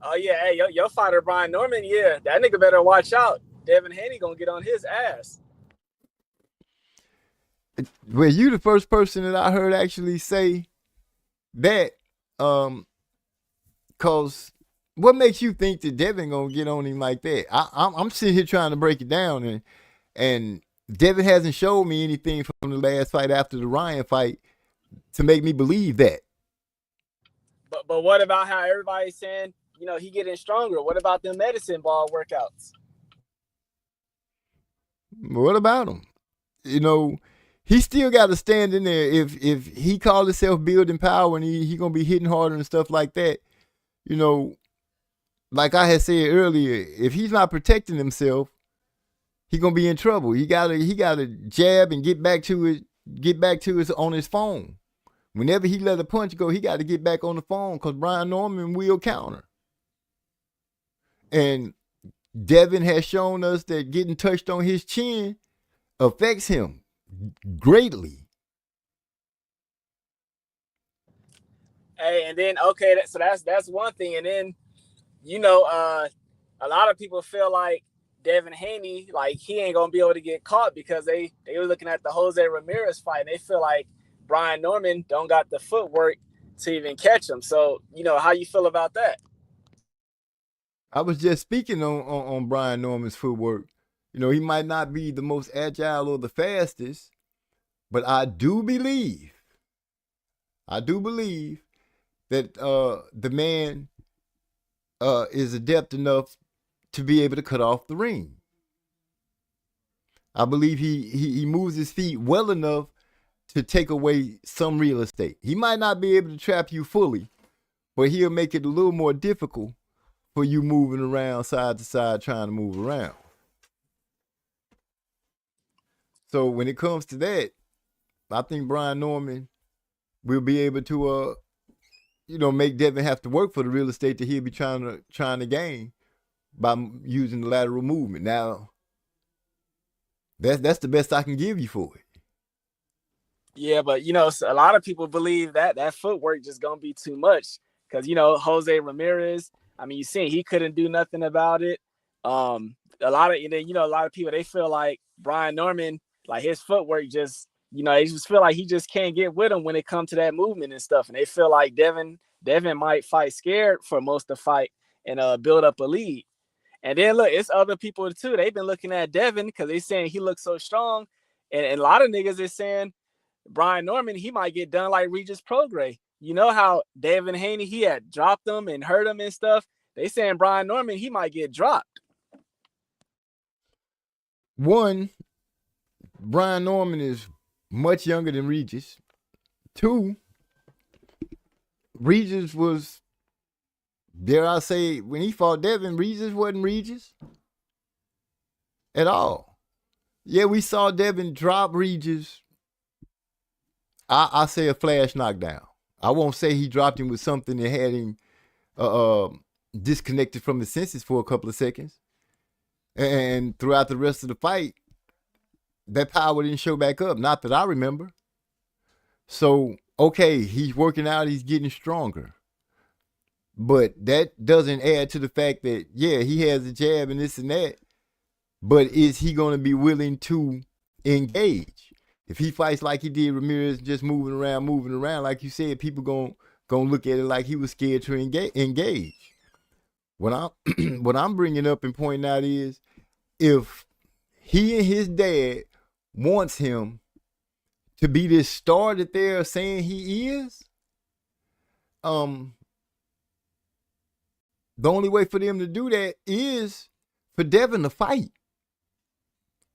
Oh yeah, hey, your fighter Brian Norman, yeah, that nigga better watch out. Devin Haney gonna get on his ass. Well, you the first person that I heard actually say that, cause what makes you think that Devin gonna get on him like that? I'm sitting here trying to break it down, and Devin hasn't showed me anything from the last fight after the Ryan fight to make me believe that. But what about how everybody's saying, he getting stronger? What about the medicine ball workouts? What about him? He still got to stand in there. If he called himself building power and he gonna be hitting harder and stuff like that, like I had said earlier, if he's not protecting himself, he gonna be in trouble. He gotta jab and get back to his on his phone. Whenever he let a punch go, he got to get back on the phone because Brian Norman will counter. And Devin has shown us that getting touched on his chin affects him greatly. Hey, and then so that's one thing, and then a lot of people feel like Devin Haney, like he ain't gonna be able to get caught because they were looking at the Jose Ramirez fight and they feel like Brian Norman don't got the footwork to even catch him. So how you feel about that? I was just speaking on Brian Norman's footwork. He might not be the most agile or the fastest, but I do believe that the man is adept enough to be able to cut off the ring. I believe he moves his feet well enough to take away some real estate. He might not be able to trap you fully, but he'll make it a little more difficult for you moving around side to side trying to move around. So when it comes to that, I think Brian Norman will be able to make Devin have to work for the real estate that he'll be trying to gain by using the lateral movement. Now, that's the best I can give you for it. Yeah, but a lot of people believe that footwork just gonna be too much because Jose Ramirez. I mean, you seen he couldn't do nothing about it. A lot of people they feel like Brian Norman, like his footwork just they just feel like he just can't get with him when it comes to that movement and stuff, and they feel like Devin might fight scared for most of the fight and build up a lead. And then look, it's other people too. They've been looking at Devin because they saying he looks so strong, and a lot of niggas is saying Brian Norman, he might get done like Regis Prograis. You know how Devin Haney, he had dropped him and hurt him and stuff. They saying Brian Norman, he might get dropped. One, Brian Norman is much younger than Regis. Two, Regis was, dare I say, when he fought Devin, Regis wasn't Regis at all. Yeah, we saw Devin drop Regis. I say a flash knockdown. I won't say he dropped him with something that had him disconnected from his senses for a couple of seconds. And throughout the rest of the fight, that power didn't show back up. Not that I remember. So, okay, he's working out, he's getting stronger. But that doesn't add to the fact that, yeah, he has a jab and this and that. But is he going to be willing to engage? If he fights like he did Ramirez, just moving around, like you said, people going to look at it like he was scared to engage. What I'm bringing up and pointing out is, if he and his dad wants him to be this star that they're saying he is, the only way for them to do that is for Devin to fight.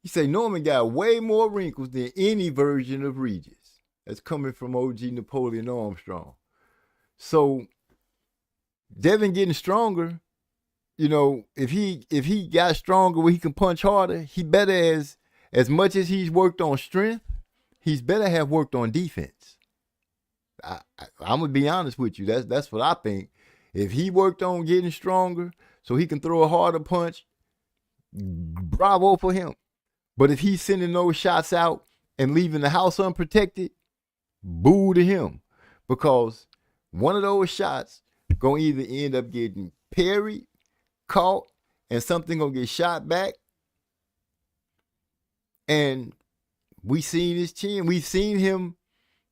You say Norman got way more wrinkles than any version of Regis. That's coming from OG Napoleon Armstrong. So Devin getting stronger, you know, if he got stronger where he can punch harder, he better, as much as he's worked on strength, he's better have worked on defense. I'm gonna be honest with you. That's what I think. If he worked on getting stronger so he can throw a harder punch, bravo for him. But if he's sending those shots out and leaving the house unprotected, boo to him. Because one of those shots gonna either end up getting parried, caught, and something gonna get shot back. And we seen his chin. We've seen him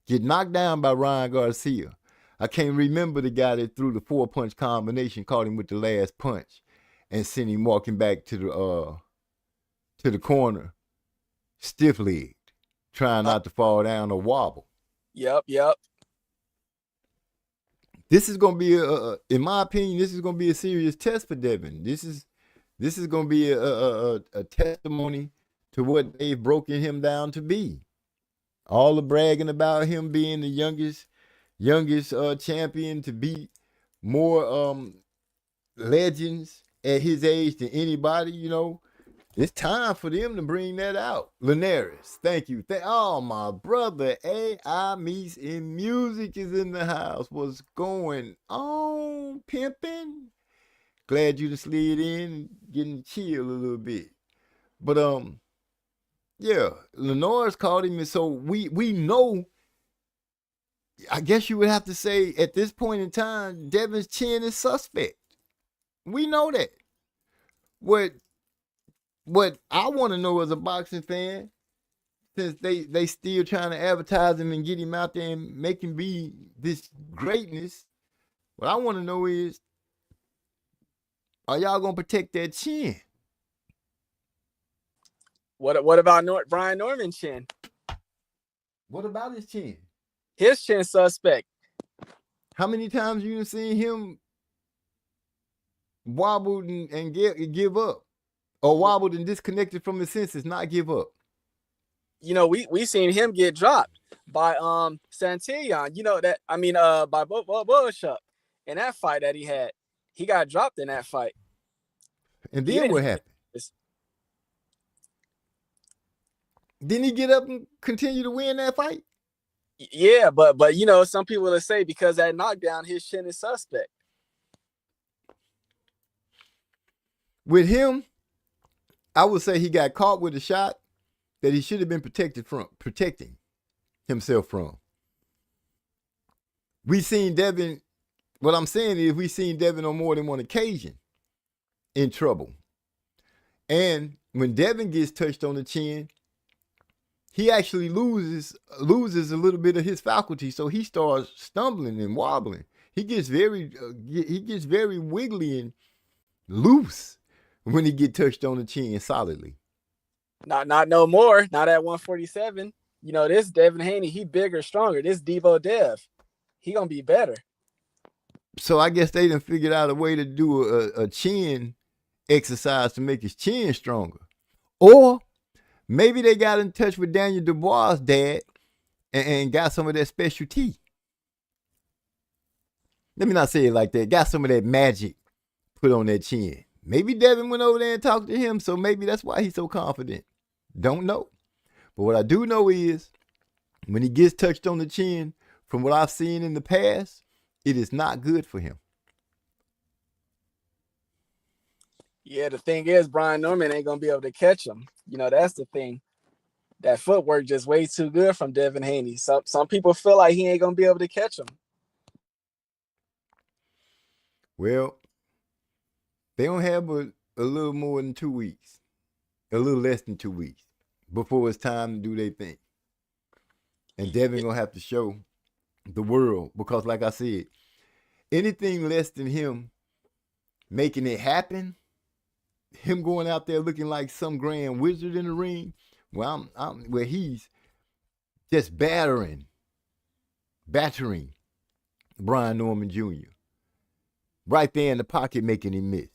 get knocked down by Ryan Garcia. I can't remember the guy that threw the 4-punch combination, caught him with the last punch, and sent him walking back to the corner, stiff-legged, trying not to fall down or wobble. Yep. This is going to be in my opinion, this is going to be a serious test for Devin. This is going to be a testimony to what they've broken him down to be. All the bragging about him being the youngest champion to beat more legends at his age than anybody, you know. It's time for them to bring that out. Linares, thank you. Oh, my brother, AI Meets in Music is in the house. What's going on, pimping? Glad you just slid in and getting chill a little bit. But, yeah, Linares called him, and so we know, I guess you would have to say, at this point in time, Devin's chin is suspect. We know that. What I want to know as a boxing fan, since they still trying to advertise him and get him out there and make him be this greatness, what I want to know is, are y'all going to protect that chin? What about Brian Norman's chin? What about his chin? His chin suspect. How many times you seen him wobbled and give up? Or wobbled and disconnected from his senses, not give up? You know, we seen him get dropped by Santillan. You know that, I mean, by Bullshuck in that fight that he had. He got dropped in that fight. And then what happened? Didn't he get up and continue to win that fight? Yeah, but you know, some people will say because that knockdown, his chin is suspect. With him, I would say he got caught with a shot that he should have been protecting himself from. We seen Devin, what I'm saying is we seen Devin on more than one occasion in trouble. And when Devin gets touched on the chin, he actually loses a little bit of his faculty, so he starts stumbling and wobbling. He gets very wiggly and loose when he get touched on the chin solidly. Not no more. Not at 147. You know, this Devin Haney, he bigger, stronger. This Devo Dev, he gonna be better. So I guess they done figured out a way to do a chin exercise to make his chin stronger. Or maybe they got in touch with Daniel Dubois' dad and got some of that specialty. Let me not say it like that. Got some of that magic put on that chin. Maybe Devin went over there and talked to him, so maybe that's why he's so confident. Don't know. But what I do know is when he gets touched on the chin, from what I've seen in the past, it is not good for him. Yeah, the thing is, Brian Norman ain't gonna be able to catch him. You know, that's the thing. That footwork just way too good from Devin Haney. Some people feel like he ain't gonna be able to catch him. Well, they don't have a little more than 2 weeks, a little less than 2 weeks before it's time to do their thing. And Devin gonna have to show the world because, like I said, anything less than him making it happen, him going out there looking like some grand wizard in the ring, well, where he's just battering Brian Norman Jr. right there in the pocket, making him miss,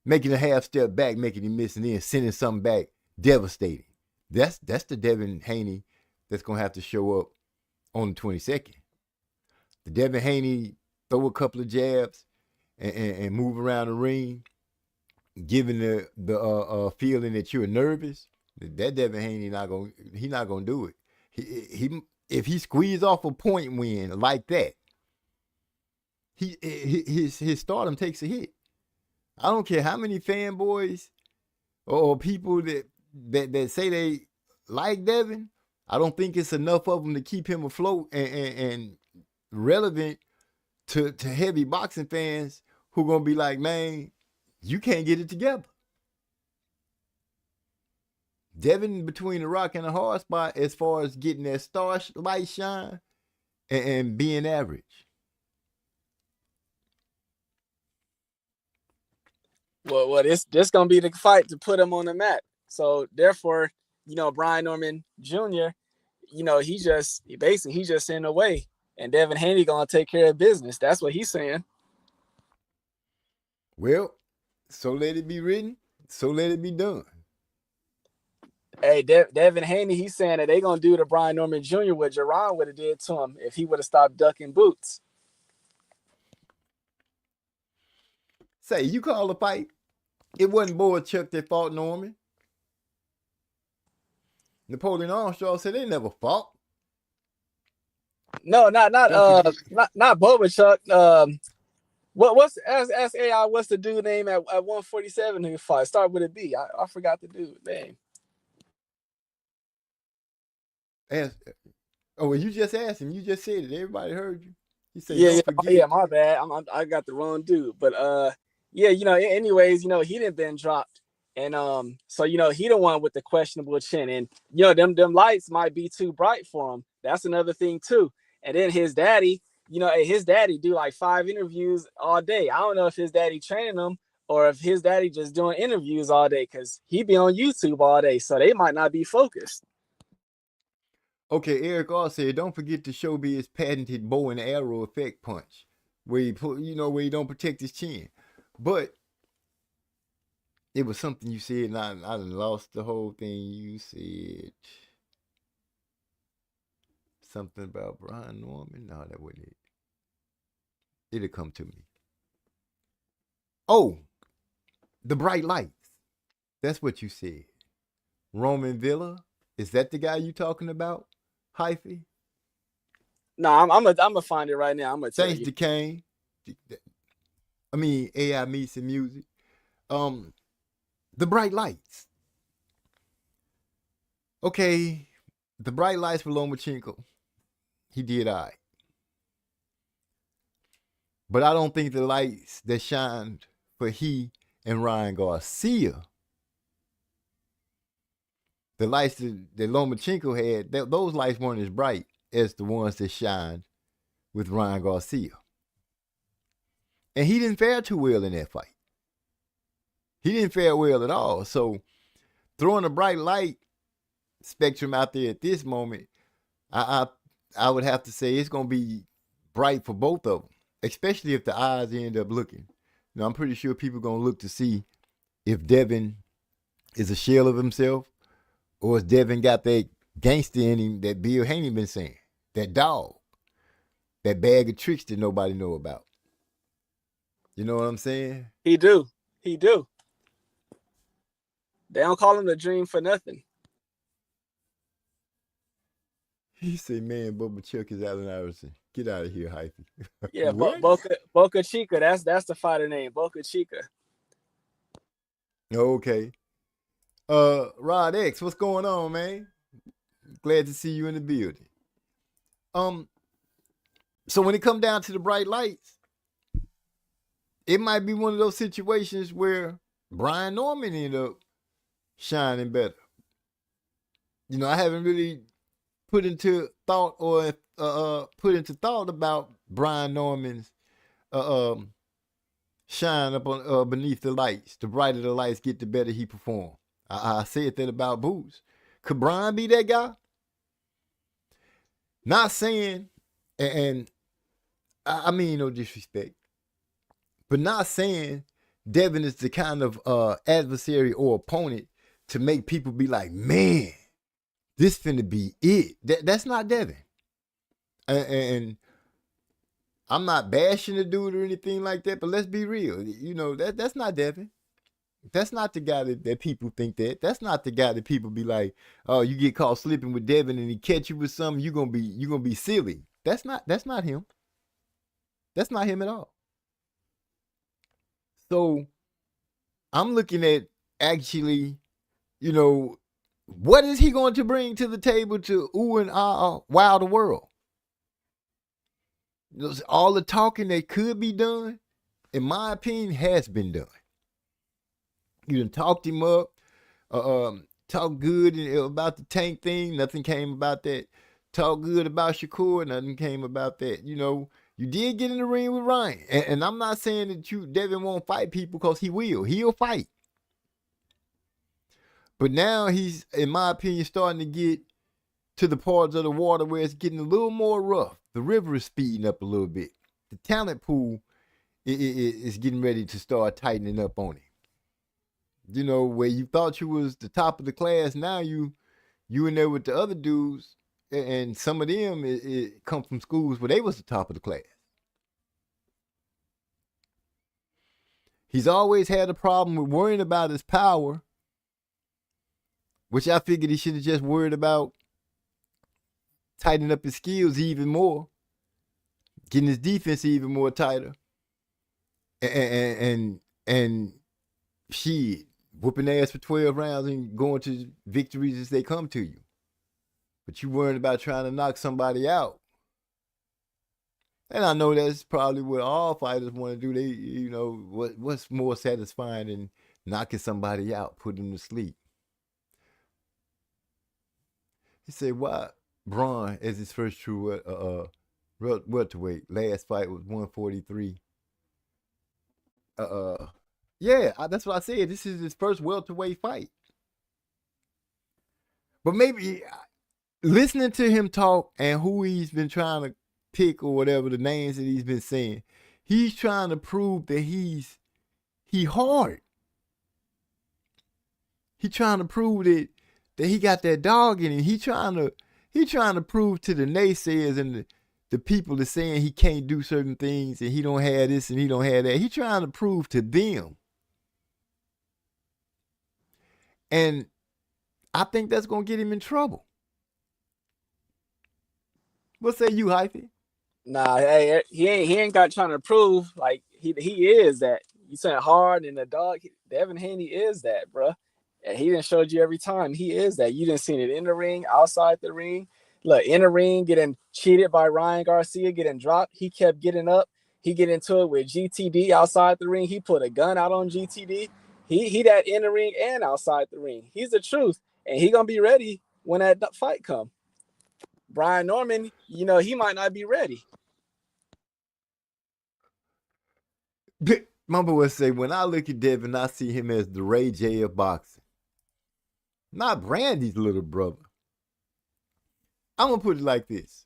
making a half step back, making him miss, and then sending something back devastating. That's the Devin Haney that's gonna have to show up on the 22nd. The Devin Haney throw a couple of jabs and move around the ring, giving the feeling that you're nervous. That Devin Haney not gonna do it. He if he squeeze off a point win like that, his stardom takes a hit. I don't care how many fanboys or people that say they like Devin. I don't think it's enough of them to keep him afloat and relevant to heavy boxing fans who gonna be like, man, you can't get it together. Devin between the rock and the hard spot as far as getting that starlight shine and being average. Well, this gonna be the fight to put him on the map. So therefore, you know, Brian Norman Jr., you know, he just in the way, and Devin Haney gonna take care of business. That's what he's saying. Well, so let it be written, so let it be done. Hey, Devin Haney, he's saying that they gonna do to Brian Norman Jr. what Jerron would have did to him if he would have stopped ducking boots. Say, you call the fight. It wasn't Boy Chuck that fought Norman. Napoleon Armstrong said they never fought. No, not Boba Chuck. What's ask AI? What's the dude name at 147 who fought? Start with a B. I forgot the dude name. Well, you just asked him. You just said it. Everybody heard you. He said, yeah, my bad. I got the wrong dude. But yeah, you know. Anyways, you know, he didn't been dropped, and so you know, he the one with the questionable chin, and you know, them lights might be too bright for him. That's another thing too. And then his daddy, you know, his daddy do like 5 interviews all day. I don't know if his daddy training him or if his daddy just doing interviews all day because he be on YouTube all day, so they might not be focused. Okay, Eric R said, don't forget to show me his patented bow and arrow effect punch, where he where he don't protect his chin. But it was something you said, and I done lost the whole thing. You said something about Brian Norman. No, that wasn't it. It'll come to me. Oh, the bright lights. That's what you said. Roman Villa. Is that the guy you talking about? Hyphy? No, I'm gonna find it right now. I'm gonna tell Thanks you. to Kane. I mean, AI meets and music. The bright lights. Okay, the bright lights for Lomachenko. He did all right. But I don't think the lights that shined for he and Ryan Garcia, the lights that Lomachenko had, those lights weren't as bright as the ones that shined with Ryan Garcia. And he didn't fare too well in that fight. He didn't fare well at all. So throwing a bright light spectrum out there at this moment, I would have to say it's going to be bright for both of them, especially if the eyes end up looking. Now, I'm pretty sure people are going to look to see if Devin is a shell of himself or if Devin got that gangster in him that Bill Haney been saying, that dog, that bag of tricks that nobody know about. You know what I'm saying? He do. They don't call him the Dream for nothing. He said, man, Bubba Chuck is Allen Iverson. Get out of here, Hyphy. Yeah, What? Boca Chica. That's the fighter name, Boca Chica. Okay. Rod X, what's going on, man? Glad to see you in the building. Um, so when it come down to the bright lights, it might be one of those situations where Brian Norman ended up shining better. I haven't really put into thought or put into thought about Brian Norman's shine up on beneath the lights. The brighter the lights get, the better he perform. I said that about Boots. Could Brian be that guy? Not saying, and I mean no disrespect, but not saying Devin is the kind of adversary or opponent to make people be like, man, this finna be it. That's not Devin. And I'm not bashing the dude or anything like that, but let's be real. That's not Devin. That's not the guy that people think that. That's not the guy that people be like, oh, you get caught slipping with Devin and he catch you with something, you're gonna be silly. That's not him. That's not him at all. So I'm looking at actually, what is he going to bring to the table to ooh and ah wow the world? All the talking that could be done, in my opinion, has been done. You done talked him up, talk good about the Tank thing, nothing came about that. Talk good about Shakur, nothing came about that. You did get in the ring with Ryan. And I'm not saying that Devin won't fight people, because he will. He'll fight. But now he's, in my opinion, starting to get to the parts of the water where it's getting a little more rough. The river is speeding up a little bit. The talent pool is getting ready to start tightening up on him. Where you thought you was the top of the class, now you in there with the other dudes, and some of them it come from schools where they was the top of the class. He's always had a problem with worrying about his power, which I figured he should have just worried about tightening up his skills even more, getting his defense even more tighter, and shit, whooping ass for 12 rounds and going to victories as they come to you. But you worried about trying to knock somebody out. And I know that's probably what all fighters want to do. They, what's more satisfying than knocking somebody out, putting them to sleep. He said, why Braun as his first true welterweight? Last fight was 143. Yeah, that's what I said. This is his first welterweight fight. But maybe listening to him talk and who he's been trying to pick or whatever, the names that he's been saying, he's trying to prove that he hard. He trying to prove that he got that dog in him. He trying to prove to the naysayers and the people that saying he can't do certain things and he don't have this and he don't have that. He trying to prove to them. And I think that's going to get him in trouble. What say you, Hyphy? Nah, hey, he ain't got trying to prove like he is that. You saying hard and the dog, Devin Haney is that, bro. And he done showed you every time he is that. You didn't seen it in the ring, outside the ring. Look, in the ring, getting cheated by Ryan Garcia, getting dropped. He kept getting up. He get into it with GTD outside the ring. He put a gun out on GTD. He that in the ring and outside the ring. He's the truth. And he gonna be ready when that fight come. Brian Norman, he might not be ready. My boy say, when I look at Devin, I see him as the Ray J of boxing. Not Brandy's little brother. I'm going to put it like this.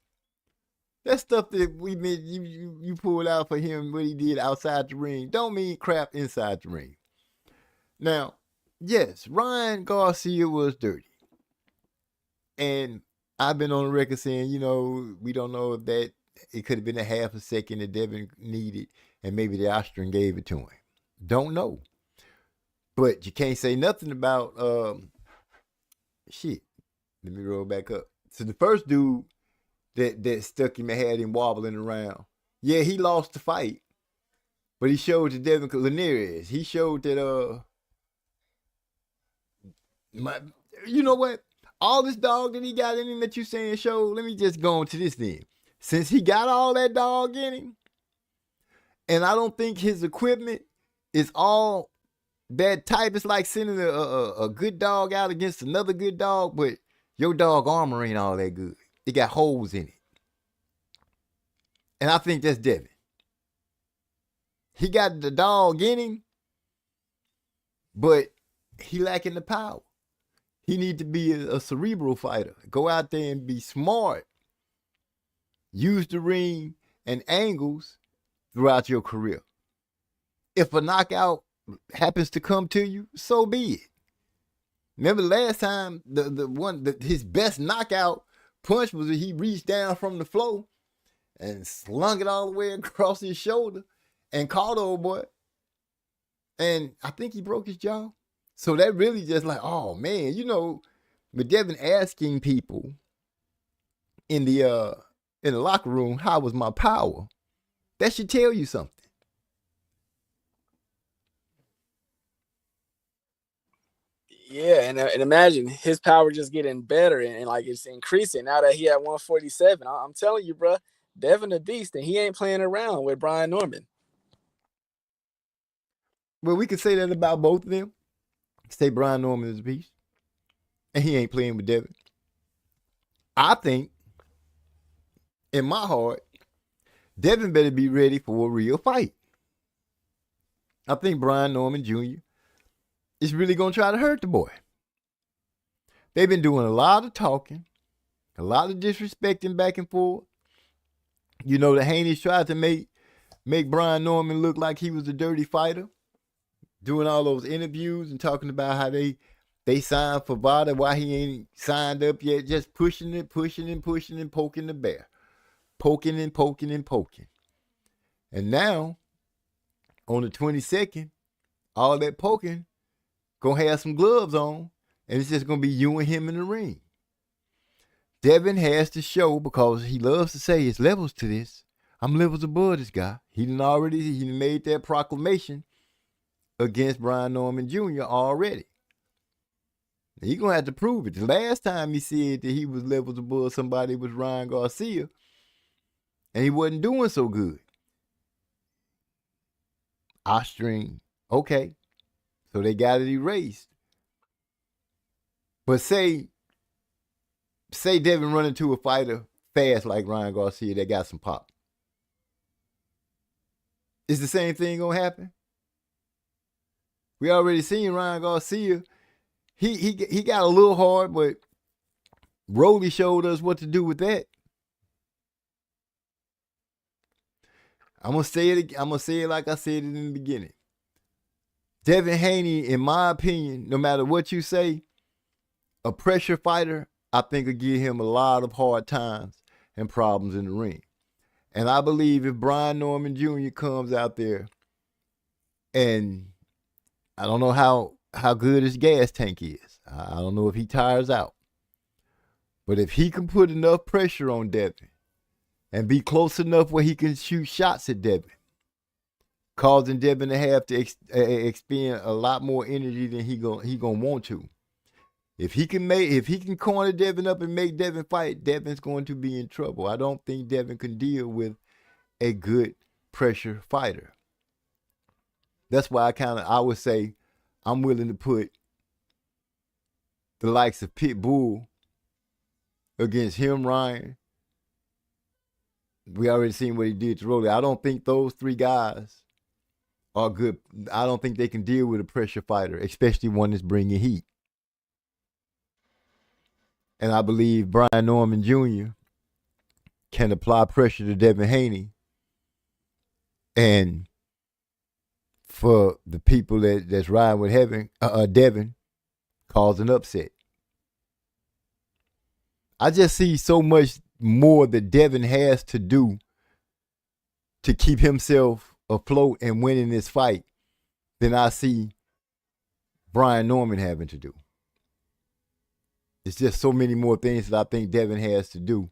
That stuff that you pulled out for him, what he did outside the ring, don't mean crap inside the ring. Now, yes, Ryan Garcia was dirty. And I've been on the record saying, we don't know if that it could have been a half a second that Devin needed, and maybe the Austrian gave it to him. Don't know. But you can't say nothing about shit. Let me roll back up. So the first dude that stuck him and had him wobbling around, yeah, he lost the fight. But he showed to Devin Linares. He showed that You know what? All this dog that he got in him that you saying show, let me just go on to this then. Since he got all that dog in him, and I don't think his equipment is all that type. It's like sending a good dog out against another good dog, but your dog armor ain't all that good. It got holes in it. And I think that's Devin. He got the dog in him, but he lacking the power. He need to be a cerebral fighter. Go out there and be smart. Use the ring and angles throughout your career. If a knockout happens to come to you, so be it. Remember last time his best knockout punch was that he reached down from the floor and slung it all the way across his shoulder and caught old boy. And I think he broke his jaw. So that really just like, oh man, with Devin asking people in the locker room, how was my power? That should tell you something. Yeah, and imagine his power just getting better and like it's increasing now that he at 147. I'm telling you, bro, Devin a beast, and he ain't playing around with Brian Norman. Well, we could say that about both of them. Say Brian Norman is a beast, and he ain't playing with Devin. I think, in my heart, Devin better be ready for a real fight. I think Brian Norman Jr. is really going to try to hurt the boy. They've been doing a lot of talking, a lot of disrespecting back and forth. The Haney's tried to make Brian Norman look like he was a dirty fighter, doing all those interviews and talking about how they signed for Vada, why he ain't signed up yet, just pushing and poking the bear. Poking and poking and poking. And now, on the 22nd, all that poking gonna have some gloves on, and it's just gonna be you and him in the ring. Devin has to show, because he loves to say it's levels to this. I'm levels above this guy. He made that proclamation against Brian Norman Jr. already. He's gonna have to prove it. The last time he said that he was levels above somebody was Ryan Garcia, and he wasn't doing so good. Austrian, okay. So they got it erased. But say Devin run into a fighter fast like Ryan Garcia that got some pop. Is the same thing gonna happen? We already seen Ryan Garcia. He got a little hard, but Rolly showed us what to do with that. I'm gonna say it like I said it in the beginning. Devin Haney, in my opinion, no matter what you say, a pressure fighter, I think will give him a lot of hard times and problems in the ring. And I believe if Brian Norman Jr. comes out there, and I don't know how good his gas tank is. I don't know if he tires out. But if he can put enough pressure on Devin and be close enough where he can shoot shots at Devin, causing Devin to have to expend a lot more energy than he gonna want to. If he can corner Devin up and make Devin fight, Devin's going to be in trouble. I don't think Devin can deal with a good pressure fighter. That's why I would say I'm willing to put the likes of Pitbull against him, Ryan. We already seen what he did to Rolly. I don't think those three guys are good. I don't think they can deal with a pressure fighter, especially one that's bringing heat. And I believe Brian Norman Jr. can apply pressure to Devin Haney. And for the people that's riding with Devin, cause an upset. I just see so much more that Devin has to do to keep himself afloat and winning this fight than I see Brian Norman having to do. It's just so many more things that I think Devin has to do.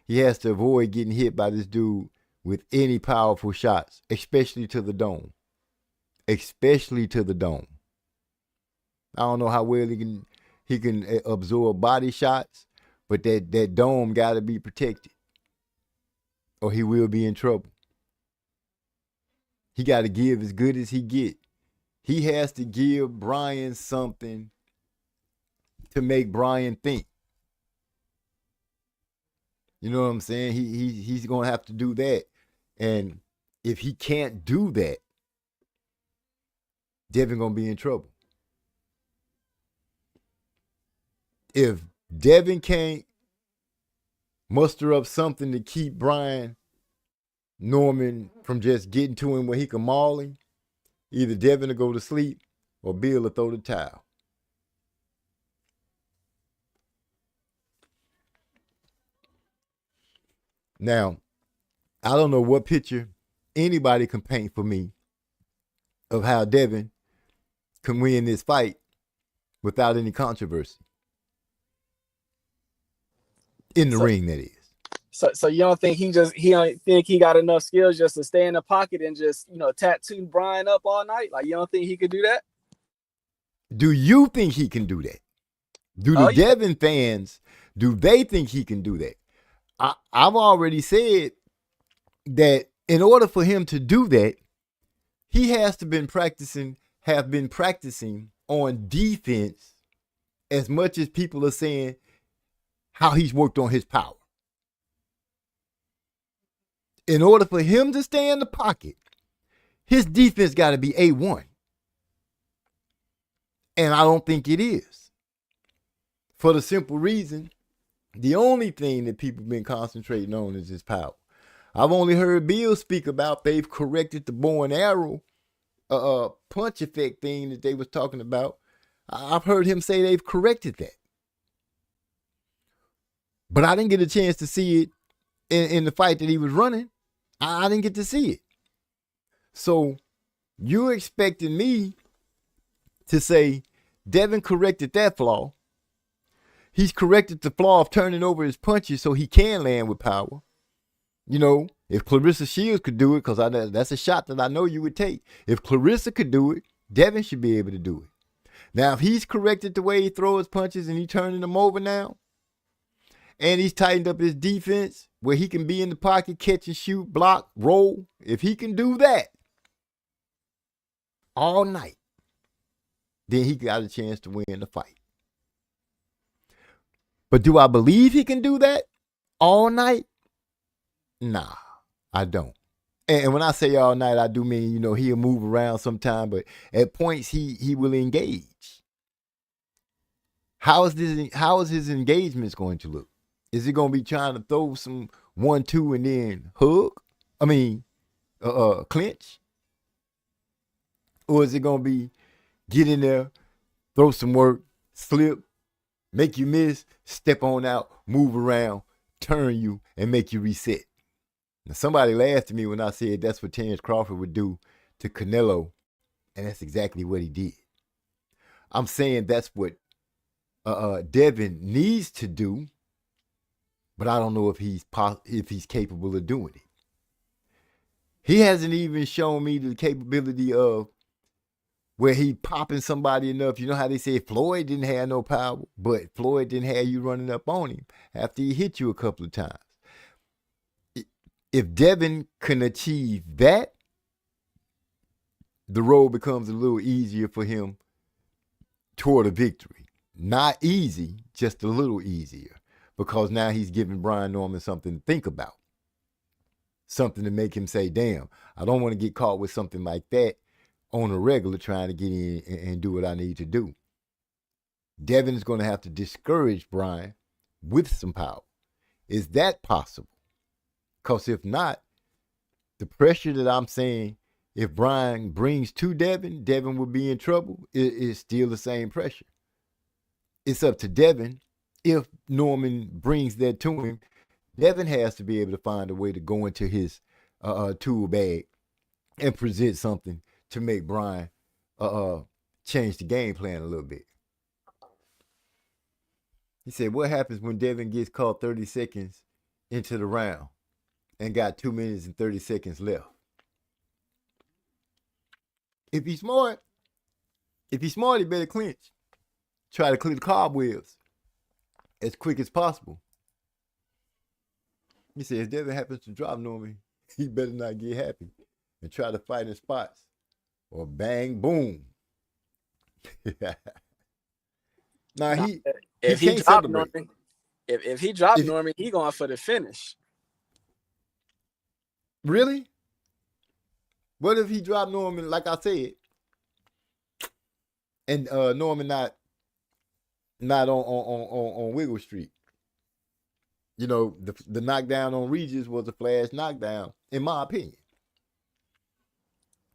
He has to avoid getting hit by this dude with any powerful shots, especially to the dome. Especially to the dome. I don't know how well He can absorb body shots, but that dome got to be protected, or he will be in trouble. He got to give as good as he get. He has to give Brian something to make Brian think. You know what I'm saying? He's gonna have to do that, and if he can't do that, Devin gonna be in trouble. If Devin can't muster up something to keep Brian Norman from just getting to him where he can maul him, either Devin will go to sleep or Bill will throw the towel. Now, I don't know what picture anybody can paint for me of how Devin can win this fight without any controversy. In the ring, that is. So you don't think he don't think he got enough skills just to stay in the pocket and just, tattoo Brian up all night? Like, you don't think he could do that? Do you think he can do that? Do the Devin fans, do they think he can do that? I've already said that in order for him to do that, he has to have been practicing on defense as much as people are saying how he's worked on his power. In order for him to stay in the pocket, his defense got to be A1. And I don't think it is. For the simple reason, the only thing that people have been concentrating on is his power. I've only heard Bill speak about they've corrected the bow and arrow punch effect thing that they was talking about. I've heard him say they've corrected that. But I didn't get a chance to see it in the fight that he was running. I didn't get to see it. So you're expecting me to say Devin corrected that flaw. He's corrected the flaw of turning over his punches so he can land with power. If Clarissa Shields could do it, because that's a shot that I know you would take. If Clarissa could do it, Devin should be able to do it. Now, if he's corrected the way he throws punches and he's turning them over now, and he's tightened up his defense where he can be in the pocket, catch and shoot, block, roll, if he can do that all night, then he got a chance to win the fight. But do I believe he can do that all night? Nah, I don't. And when I say all night, I do mean, he'll move around sometime, but at points he will engage. How is his engagements going to look? Is he going to be trying to throw some 1-2 and then clinch? Or is it going to be get in there, throw some work, slip, make you miss, step on out, move around, turn you, and make you reset? Now, somebody laughed at me when I said that's what Terrence Crawford would do to Canelo, and that's exactly what he did. I'm saying that's what Devin needs to do, but I don't know if he's capable of doing it. He hasn't even shown me the capability of where he popping somebody enough. You know how they say Floyd didn't have no power, but Floyd didn't have you running up on him after he hit you a couple of times. If Devin can achieve that, the road becomes a little easier for him toward a victory. Not easy, just a little easier, because now he's giving Brian Norman something to think about. Something to make him say, damn, I don't want to get caught with something like that on a regular trying to get in and do what I need to do. Devin is going to have to discourage Brian with some power. Is that possible? Because if not, the pressure that I'm saying, if Brian brings to Devin, Devin will be in trouble. It's still the same pressure. It's up to Devin. If Norman brings that to him, Devin has to be able to find a way to go into his tool bag and present something to make Brian change the game plan a little bit. He said, what happens when Devin gets caught 30 seconds into the round and got 2 minutes and 30 seconds left? If he's smart, he better clinch. try to clear the cobwebs as quick as possible. He said, if Devin happens to drop Norman, he better not get happy and try to fight in spots or bang, boom. If he dropped Norman, if he dropped Norman, he going for the finish. Really? What if he dropped Norman, like I said, and Norman not on Wiggle Street? You know, the knockdown on Regis was a flash knockdown, in my opinion.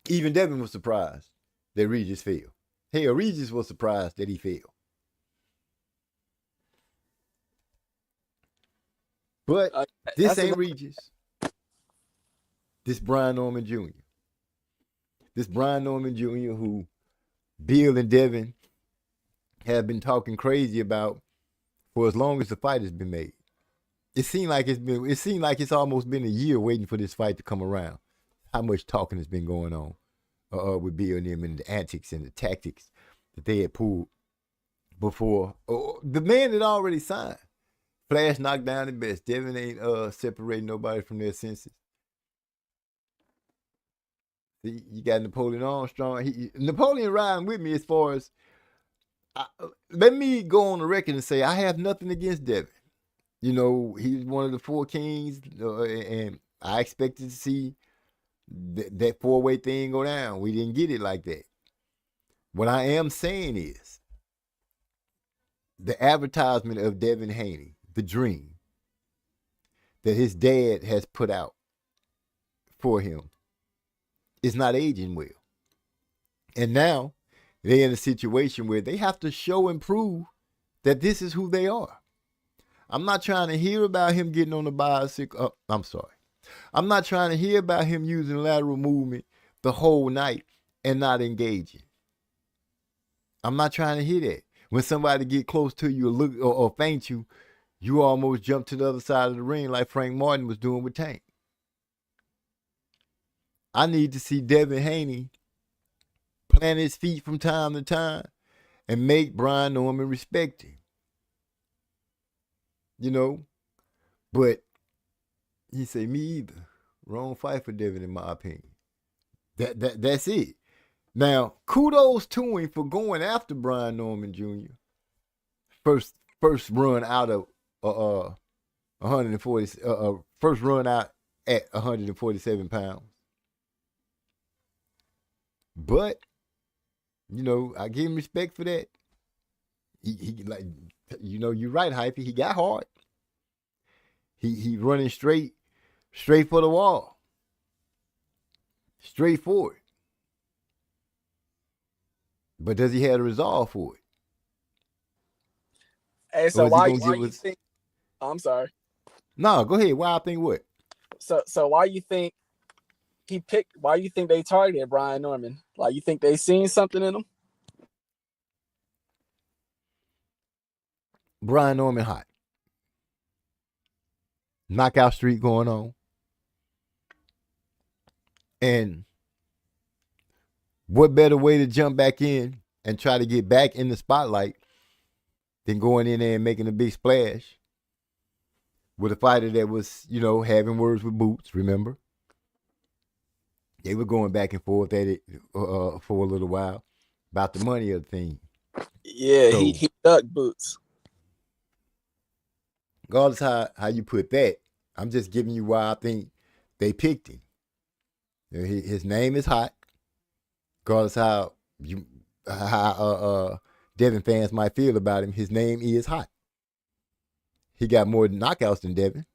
Even Devin was surprised that Regis fell. Hell, Regis was surprised that he fell. But this ain't Regis. This Brian Norman Jr. This Brian Norman Jr. who Bill and Devin have been talking crazy about for as long as the fight has been made. It seemed like it's almost been a year waiting for this fight to come around. How much talking has been going on with Bill and them and the antics and the tactics that they had pulled before. The man had already signed. Flash knocked down the best. Devin ain't separating nobody from their senses. You got Napoleon Armstrong. Napoleon riding with me as far as let me go on the record and say I have nothing against Devin. You know, he's one of the four kings, and I expected to see that four-way thing go down. We didn't get it like that. What I am saying is the advertisement of Devin Haney, the dream that his dad has put out for him, is not aging well. And now they're in a situation where they have to show and prove that this is who they are. I'm not trying to hear about him getting on the bicycle. I'm not trying to hear about him using lateral movement the whole night and not engaging. I'm not trying to hear that. When somebody get close to you or look or feint you, you almost jump to the other side of the ring like Frank Martin was doing with Tank. I need to see Devin Haney plant his feet from time to time and make Brian Norman respect him. You know, but he say me either. Wrong fight for Devin, in my opinion. That's it. Now, kudos to him for going after Brian Norman Jr. First run out of 140. First run out at 147 pounds. But you know, I give him respect for that. He like, you know, you're right, Hypey. He got hard. He running straight for the wall. Straight forward. But does he have the resolve for it? Hey, so why you think? Oh, I'm sorry. No, go ahead. Why I think what? So why you think he picked? Why you think they targeted Brian Norman? Like, you think they seen something in him? Brian Norman hot. Knockout streak going on. And what better way to jump back in and try to get back in the spotlight than going in there and making a big splash with a fighter that was, you know, having words with Boots, remember? They were going back and forth at it for a little while about the money of the thing. Yeah, so, he ducked Boots. Regardless how you put that, I'm just giving you why I think they picked him. His name is hot. Regardless how Devin fans might feel about him, his name is hot. He got more knockouts than Devin.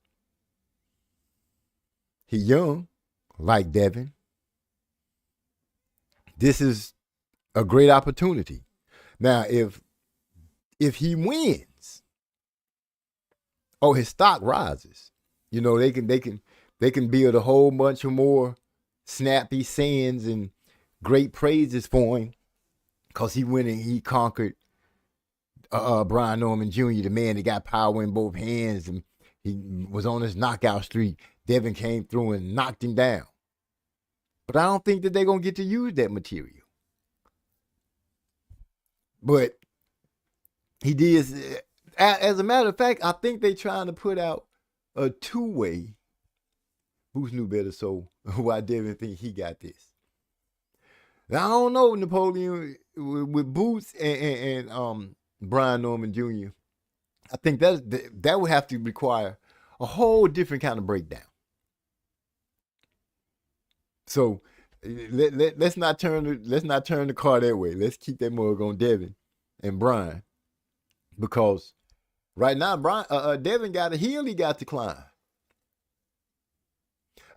He young, like Devin. This is a great opportunity. Now, if he wins, his stock rises. You know, they can build a whole bunch of more snappy sayings and great praises for him because he went and he conquered Brian Norman Jr., the man that got power in both hands, and he was on his knockout streak. Devin came through and knocked him down. But I don't think that they're going to get to use that material. But He did. As a matter of fact, I think they trying to put out a two-way. Boots knew better, so why Devin think he got this? Now, I don't know, Napoleon, with Boots and Brian Norman Jr., I think that would have to require a whole different kind of breakdown. So let's not turn the car that way. Let's keep that mug on Devin and Brian, because right now Devin got a hill he got to climb.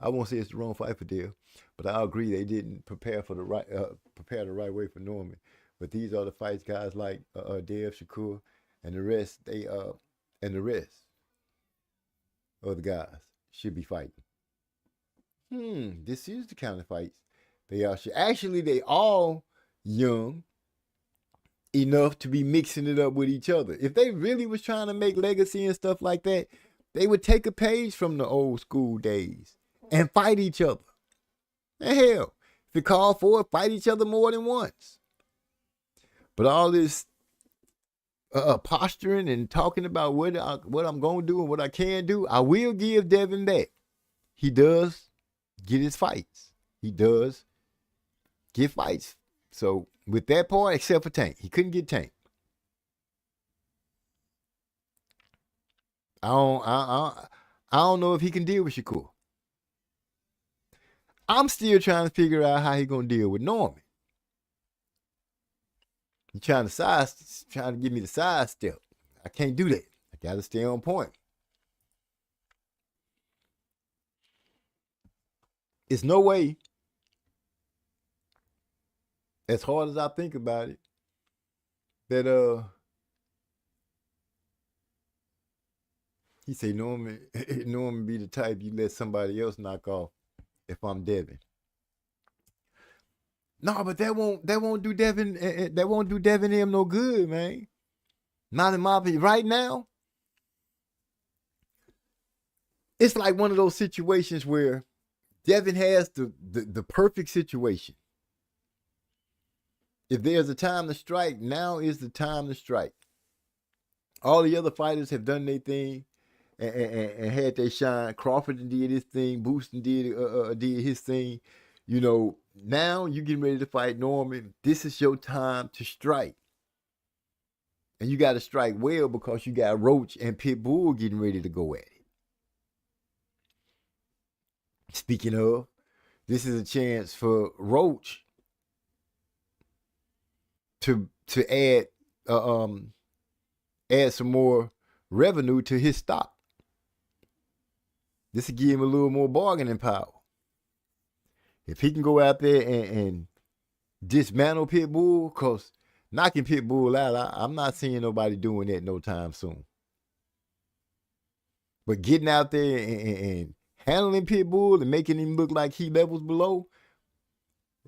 I won't say it's the wrong fight for Dev, but I agree they didn't prepare the right way for Norman. But these are the fights guys like Dev, Shakur, and the rest of the guys should be fighting. This is the kind of fights they all should. Actually, they all young enough to be mixing it up with each other. If they really was trying to make legacy and stuff like that, they would take a page from the old school days and fight each other. And hell, if it called for it, fight each other more than once. But all this posturing and talking about what I'm going to do and what I can do, I will give Devin that. He does get his fights. He does get fights. So with that part, except for Tank, he couldn't get Tank. I don't know if he can deal with Shakur. I'm still trying to figure out how he gonna deal with Norman. He's trying to give me the sidestep. I can't do that. I gotta stay on point. It's no way, as hard as I think about it, that he say Norman be the type you let somebody else knock off if I'm Devin. No, but that won't do Devin him no good, man. Not in my opinion. Right now, it's like one of those situations where Devin has the perfect situation. If there's a time to strike, now is the time to strike. All the other fighters have done their thing and had their shine. Crawford did his thing. Booston did his thing. You know, now you getting ready to fight Norman. This is your time to strike. And you got to strike well because you got Roach and Pitbull getting ready to go at it. Speaking of, this is a chance for Roach to add some more revenue to his stock. This will give him a little more bargaining power. If he can go out there and dismantle Pitbull, because knocking Pitbull out, I'm not seeing nobody doing that no time soon. But getting out there and handling Pitbull and making him look like he levels below,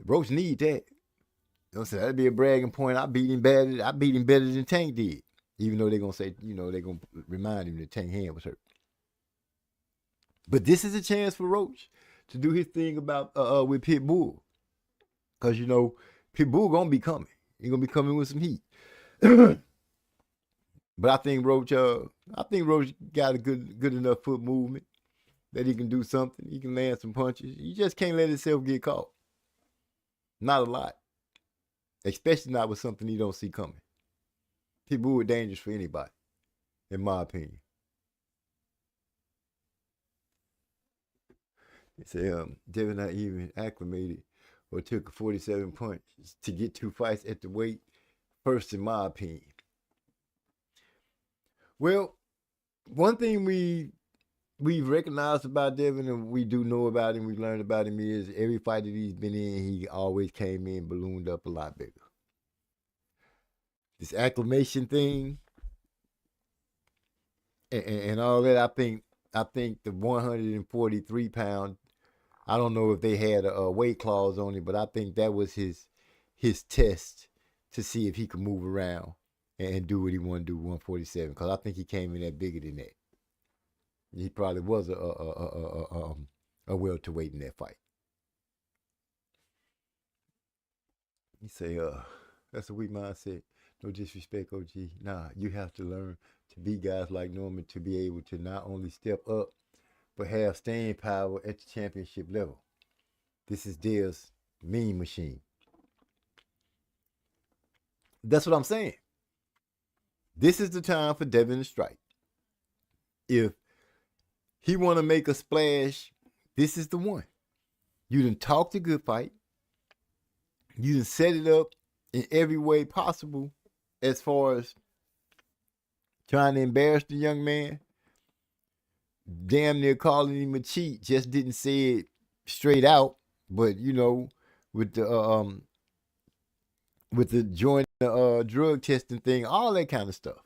Roach need that. You know, so that'd be a bragging point. I beat him better than Tank did. Even though they're gonna say, they're gonna remind him that Tank's hand was hurt. But this is a chance for Roach to do his thing about with Pitbull. Cause Pitbull gonna be coming. He's gonna be coming with some heat. But I think Roach got a good enough foot movement that he can do something. He can land some punches. You just can't let himself get caught. Not a lot. Especially not with something you don't see coming. Pitbull are dangerous for anybody, in my opinion. They say Devin not even acclimated or took 47 punches to get 2 fights at the weight first, in my opinion. Well, one thing we've recognized about Devin and we do know about him, we've learned about him, is every fight that he's been in, he always came in ballooned up a lot bigger. This acclimation thing and all that, I think the 143 pound, I don't know if they had a weight clause on it, but I think that was his test to see if he could move around and do what he wanted to do, 147, because I think he came in that bigger than that. He probably was a welterweight in that fight. You say, that's a weak mindset. No disrespect, OG. Nah, you have to learn to be guys like Norman to be able to not only step up, but have staying power at the championship level. This is Dale's mean machine. That's what I'm saying. This is the time for Devin to strike. If he want to make a splash, this is the one. You done talk the good fight. You done set it up in every way possible as far as trying to embarrass the young man. Damn near calling him a cheat. Just didn't say it straight out. But, you know, with the joint drug testing thing, all that kind of stuff.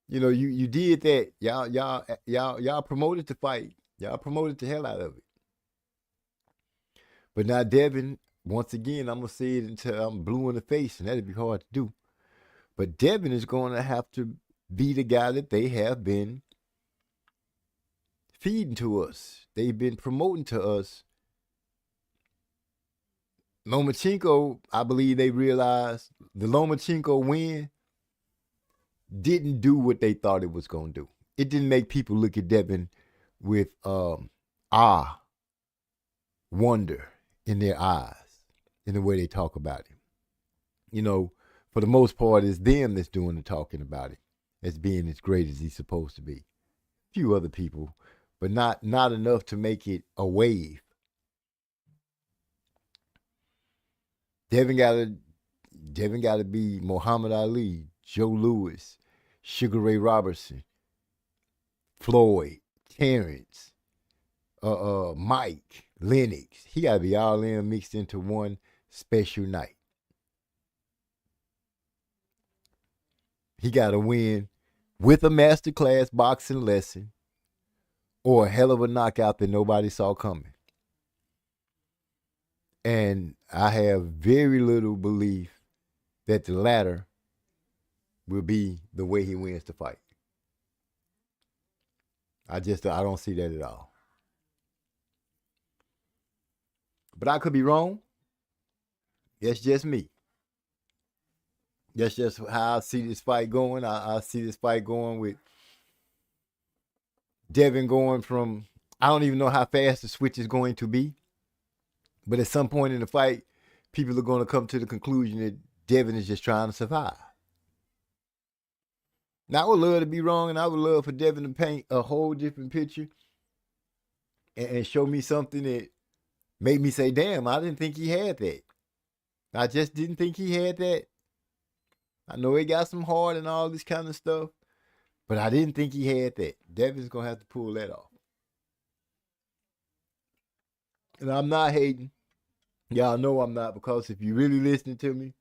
You know, you did that. Y'all promoted the fight. Y'all promoted the hell out of it. But now Devin, once again, I'm gonna say it until I'm blue in the face, and that'd be hard to do. But Devin is going to have to be the guy that they have been feeding to us. They've been promoting to us. Lomachenko, I believe they realized the Lomachenko win didn't do what they thought it was going to do. It didn't make people look at Devin with wonder in their eyes, in the way they talk about him. You know, for the most part, it's them that's doing the talking about him as being as great as he's supposed to be. A few other people, but not enough to make it a wave. Devin got to be Muhammad Ali, Joe Louis, Sugar Ray Robertson, Floyd, Terrence, Mike, Lennox. He got to be all in mixed into one special night. He got to win with a masterclass boxing lesson or a hell of a knockout that nobody saw coming. And I have very little belief that the latter will be the way he wins the fight. I don't see that at all. But I could be wrong. That's just me. That's just how I see this fight going. I see this fight going with Devin going from, I don't even know how fast the switch is going to be. But at some point in the fight, people are going to come to the conclusion that Devin is just trying to survive. Now, I would love to be wrong, and I would love for Devin to paint a whole different picture and show me something that made me say, damn, I didn't think he had that. I just didn't think he had that. I know he got some heart and all this kind of stuff, but I didn't think he had that. Devin's going to have to pull that off. And I'm not hating. Y'all know I'm not, because if you really listening to me,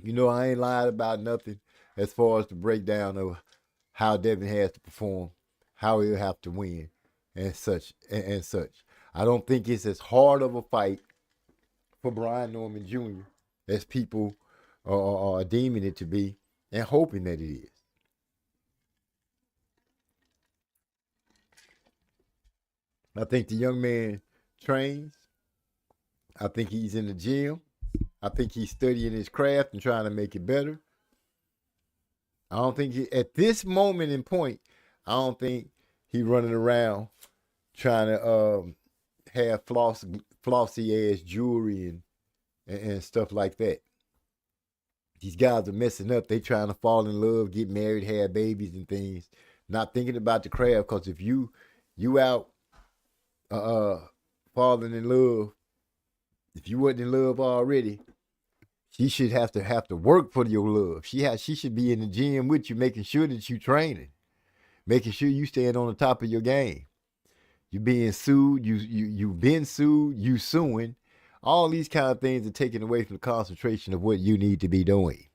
you know I ain't lied about nothing as far as the breakdown of how Devin has to perform, how he'll have to win, and such. I don't think it's as hard of a fight for Brian Norman Jr. as people are deeming it to be and hoping that it is. I think the young man trains. I think he's in the gym. I think he's studying his craft and trying to make it better. I don't think at this moment in point, I don't think he's running around trying to have flossy ass jewelry and stuff like that. These guys are messing up. They trying to fall in love, get married, have babies and things, not thinking about the craft. Because if you out falling in love, if you wasn't in love already, she should have to work for your love. She should be in the gym with you, making sure that you training, making sure you staying on the top of your game. You being sued, you been sued, you suing. All these kind of things are taken away from the concentration of what you need to be doing.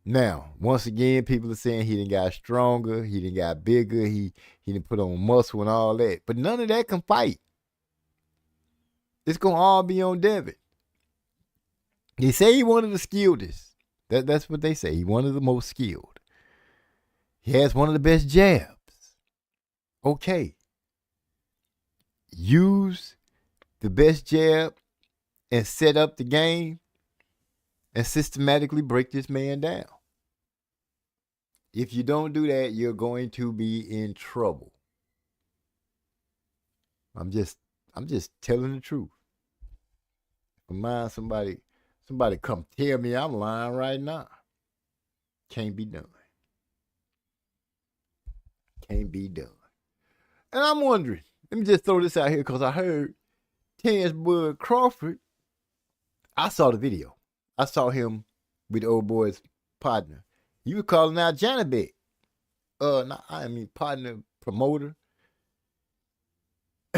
Now, once again, people are saying he done got stronger, he done got bigger, he done put on muscle and all that. But none of that can fight. It's going to all be on Devin. They say he one of the skilledest. That's what they say. He one of the most skilled. He has one of the best jabs. Okay. Use the best jab and set up the game and systematically break this man down. If you don't do that, you're going to be in trouble. I'm just telling the truth. Mind somebody come tell me I'm lying right now. Can't be done. Can't be done. And I'm wondering, let me just throw this out here because I heard Terrence Bud Crawford. I saw the video. I saw him with the old boy's partner. You were calling out Janabek. Partner, promoter.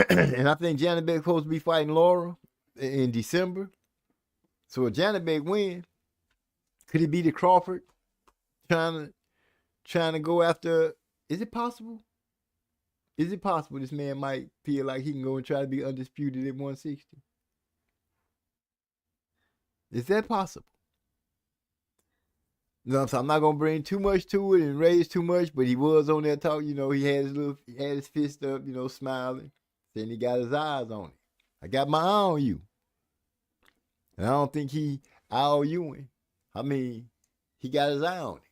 And I think Janabek supposed to be fighting Laura in December. So if Janabek win, could it be the Crawford trying to go after? Is it possible? Is it possible this man might feel like he can go and try to be undisputed at 160? Is that possible? No, so I'm not gonna bring too much to it and raise too much, but he was on there talking. He had his fist up, smiling, saying he got his eyes on it. I got my eye on you, and I don't think he IOUing. I mean, he got his eye on it.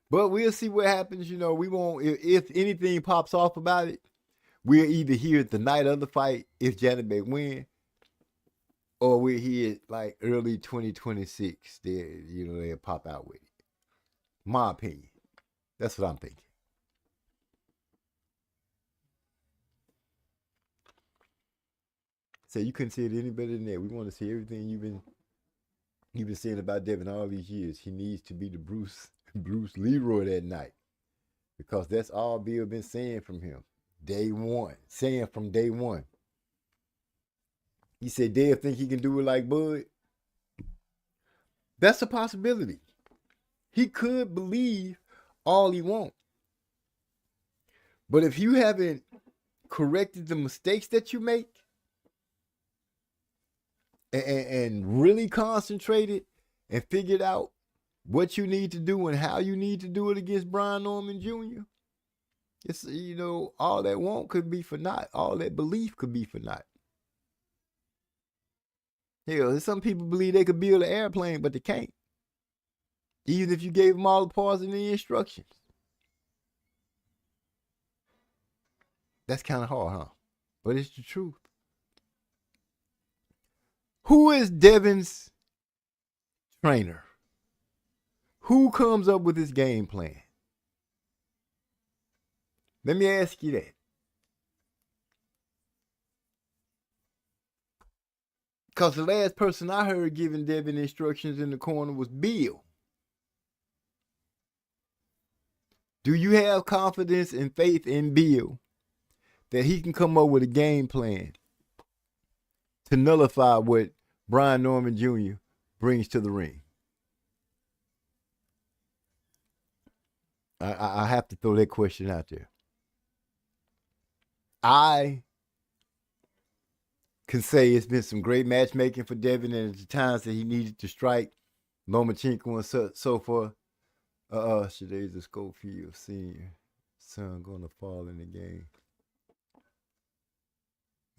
But we'll see what happens. We won't. If anything pops off about it, we'll either hear it the night of the fight if Janabek win, or we'll hear it like early 2026. They'll pop out with it. My opinion. That's what I'm thinking. So you couldn't say it any better than that. We want to see everything you've been saying about Devin all these years. He needs to be the Bruce Leroy that night, because that's all Bill been saying from him. Saying from day one. He said Dave think he can do it like Bud. That's a possibility. He could believe all he wants. But if you haven't corrected the mistakes that you make and really concentrated and figured out what you need to do and how you need to do it against Brian Norman Jr., it's, all that want could be for naught. All that belief could be for naught. Hell, some people believe they could build an airplane, but they can't. Even if you gave them all the parts and the instructions. That's kind of hard, huh? But it's the truth. Who is Devin's trainer? Who comes up with his game plan? Let me ask you that. Because the last person I heard giving Devin instructions in the corner was Bill. Do you have confidence and faith in Bill that he can come up with a game plan to nullify what Brian Norman Jr. brings to the ring? I have to throw that question out there. I can say it's been some great matchmaking for Devin, and at the times that he needed to strike Lomachenko and so forth. Today's a Schofield Sr. Son gonna fall in the game.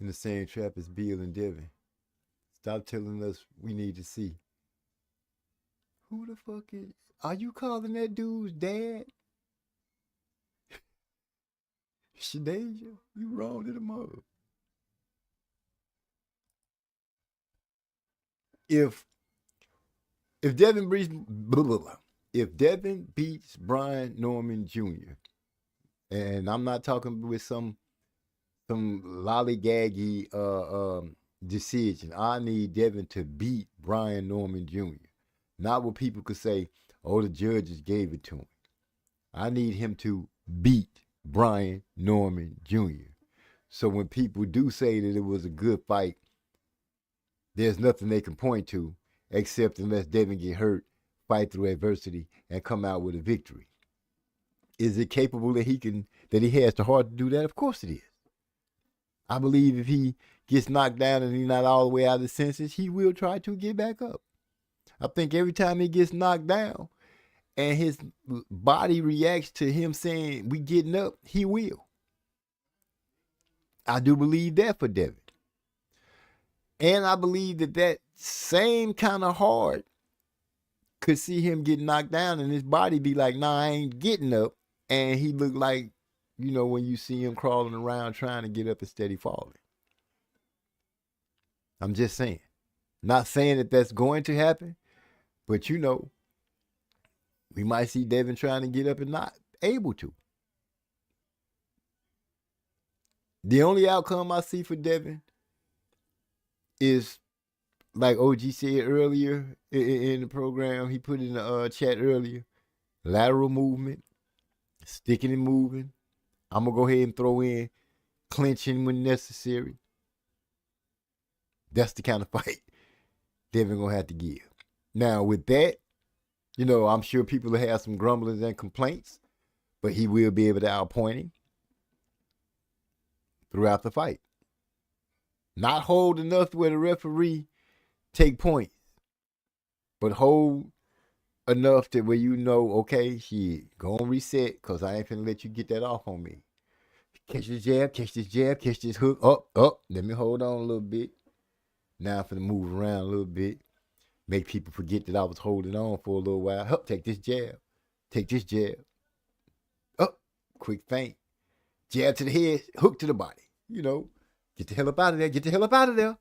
In the same trap as Bill and Devin. Stop telling us we need to see. Who the fuck is... Are you calling that dude's dad? Shadeja? You wrong to the mother. If Devin beats Brian Norman Jr., and I'm not talking with some lollygaggy decision. I need Devin to beat Brian Norman Jr. Not what people could say, oh, the judges gave it to him. I need him to beat Brian Norman Jr. So when people do say that it was a good fight, there's nothing they can point to except unless Devin get hurt, fight through adversity, and come out with a victory. Is it capable that he has the heart to do that? Of course it is. I believe if he gets knocked down and he's not all the way out of the senses, he will try to get back up. I think every time he gets knocked down and his body reacts to him saying, we getting up, he will. I do believe that for Devin. And I believe that same kind of hard could see him get knocked down and his body be like, nah, I ain't getting up. And he looked like, when you see him crawling around trying to get up and steady falling. I'm just saying. Not saying that that's going to happen, but we might see Devin trying to get up and not able to. The only outcome I see for Devin is, like OG said earlier in the program, he put in the chat earlier, lateral movement, sticking and moving. I'm going to go ahead and throw in clinching when necessary. That's the kind of fight Devin going to have to give. Now, with that, I'm sure people will have some grumblings and complaints, but he will be able to outpoint him throughout the fight. Not hold enough where the referee take points, but hold enough to where okay, shit, go and reset, because I ain't finna let you get that off on me. Catch this jab, catch this hook, up. Let me hold on a little bit. Now I'm finna move around a little bit. Make people forget that I was holding on for a little while. Hup, take this jab. Up, quick feint. Jab to the head, hook to the body. Get the hell up out of there.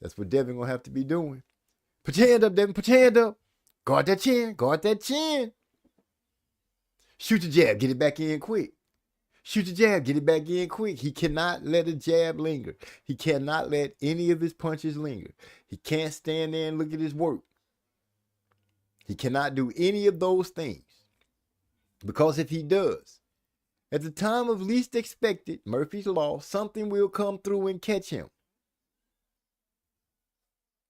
That's what Devin gonna have to be doing. Put your hand up, Devin, put your hand up. Guard that chin. Shoot the jab, get it back in quick. Shoot the jab, get it back in quick. He cannot let a jab linger. He cannot let any of his punches linger. He can't stand there and look at his work. He cannot do any of those things. Because if he does, at the time of least expected, Murphy's Law, something will come through and catch him.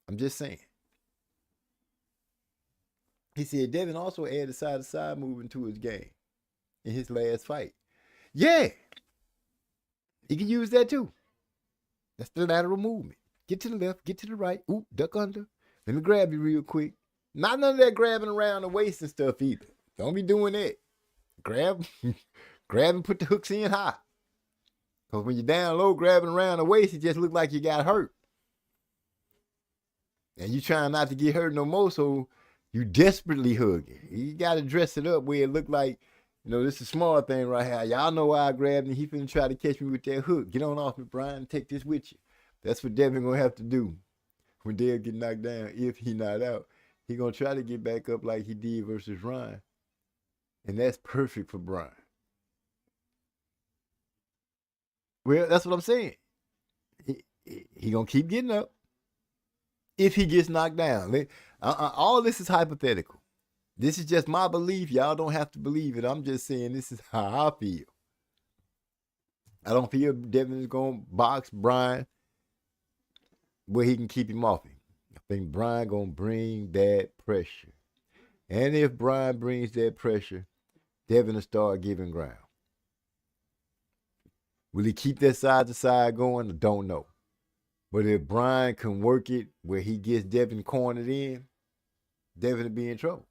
I'm just saying. He said Devin also added side-to-side movement to his game in his last fight. Yeah. He can use that too. That's the lateral movement. Get to the left, get to the right. Ooh, duck under. Let me grab you real quick. Not none of that grabbing around the waist and stuff either. Don't be doing that. Grab and put the hooks in high. Because when you're down low grabbing around the waist, it just looks like you got hurt. And you trying not to get hurt no more, so you desperately hugging. You got to dress it up where it look like, this is a small thing right here. Y'all know why I grabbed him. He finna try to catch me with that hook. Get on off me, Brian. Take this with you. That's what Devin gonna have to do when Dale get knocked down. If he not out, he gonna try to get back up like he did versus Ryan. And that's perfect for Brian. Well, that's what I'm saying. He gonna keep getting up if he gets knocked down. All this is hypothetical. This is just my belief. Y'all don't have to believe it. I'm just saying this is how I feel. I don't feel Devin is going to box Brian where he can keep him off him. I think Brian going to bring that pressure. And if Brian brings that pressure, Devin will start giving ground. Will he keep that side to side going? I don't know. But if Brian can work it where he gets Devin cornered in, Devin will be in trouble.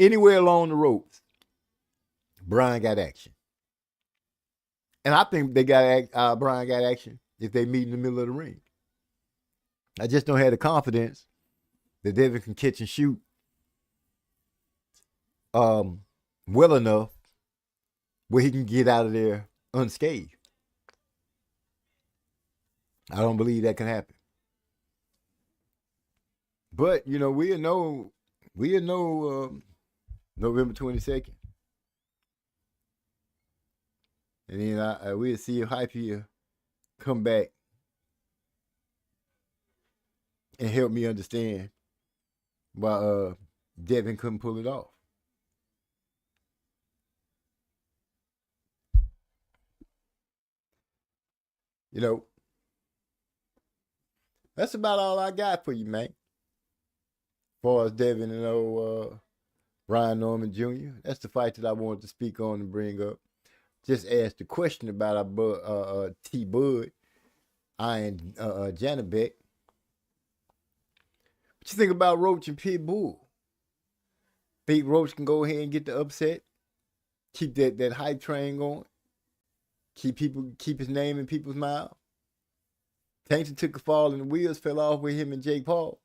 Anywhere along the ropes, Brian got action. And I think Brian got action if they meet in the middle of the ring. I just don't have the confidence that Devin can catch and shoot well enough where he can get out of there unscathed. I don't believe that can happen. But, we'll know November 22nd. And then we'll see if Hype here come back and help me understand why Devin couldn't pull it off. That's about all I got for you, man. As far as Devin and Brian Norman Jr., that's the fight that I wanted to speak on and bring up. Just asked a question about our T-Bud, Iron Janabek. What you think about Roach and Pitbull? Think Roach can go ahead and get the upset? Keep that hype train going? keep his name in people's mouth. Tankton took a fall and the wheels fell off with him and Jake Paul.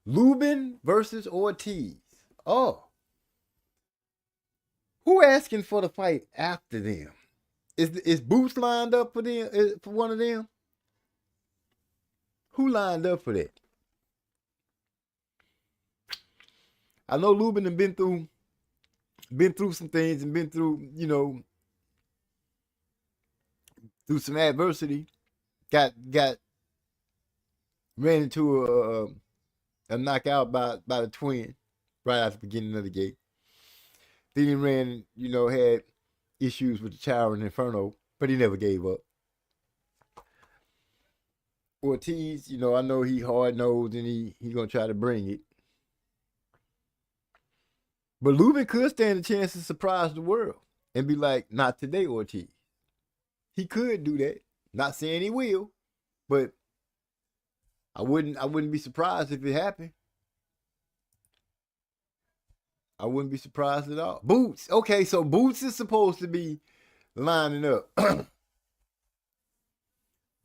Lubin versus Ortiz. Oh. Who asking for the fight after them? Is Boots lined up for them, for one of them? Who lined up for that? I know Lubin have been through some things and been through, through some adversity. Got ran into a knockout by the Twin right at the beginning of the game. Then he ran, had issues with the Tower and Inferno, but he never gave up. Ortiz, I know he hard-nosed and he gonna try to bring it. But Lubin could stand a chance to surprise the world and be like, not today, Ortiz. He could do that. Not saying he will, but I wouldn't be surprised if it happened. I wouldn't be surprised at all. Boots. Okay, so Boots is supposed to be lining up.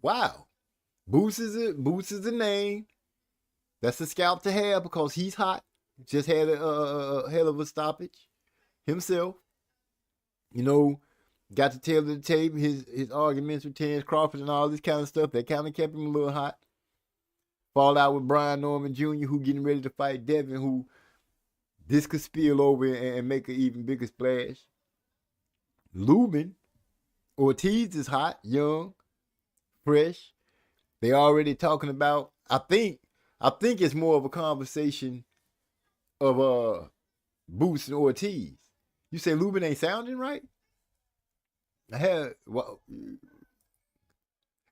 Wow. Boots is a name. That's a scalp to have because he's hot. Just had a hell of a stoppage himself. Got to tell the tape his arguments with Terrence Crawford and all this kind of stuff. That kind of kept him a little hot. Fall out with Brian Norman Jr., who getting ready to fight Devin, who this could spill over and make an even bigger splash. Lubin, Ortiz is hot, young, fresh. They already talking about. I think it's more of a conversation of Boots and Ortiz. You say Lubin ain't sounding right?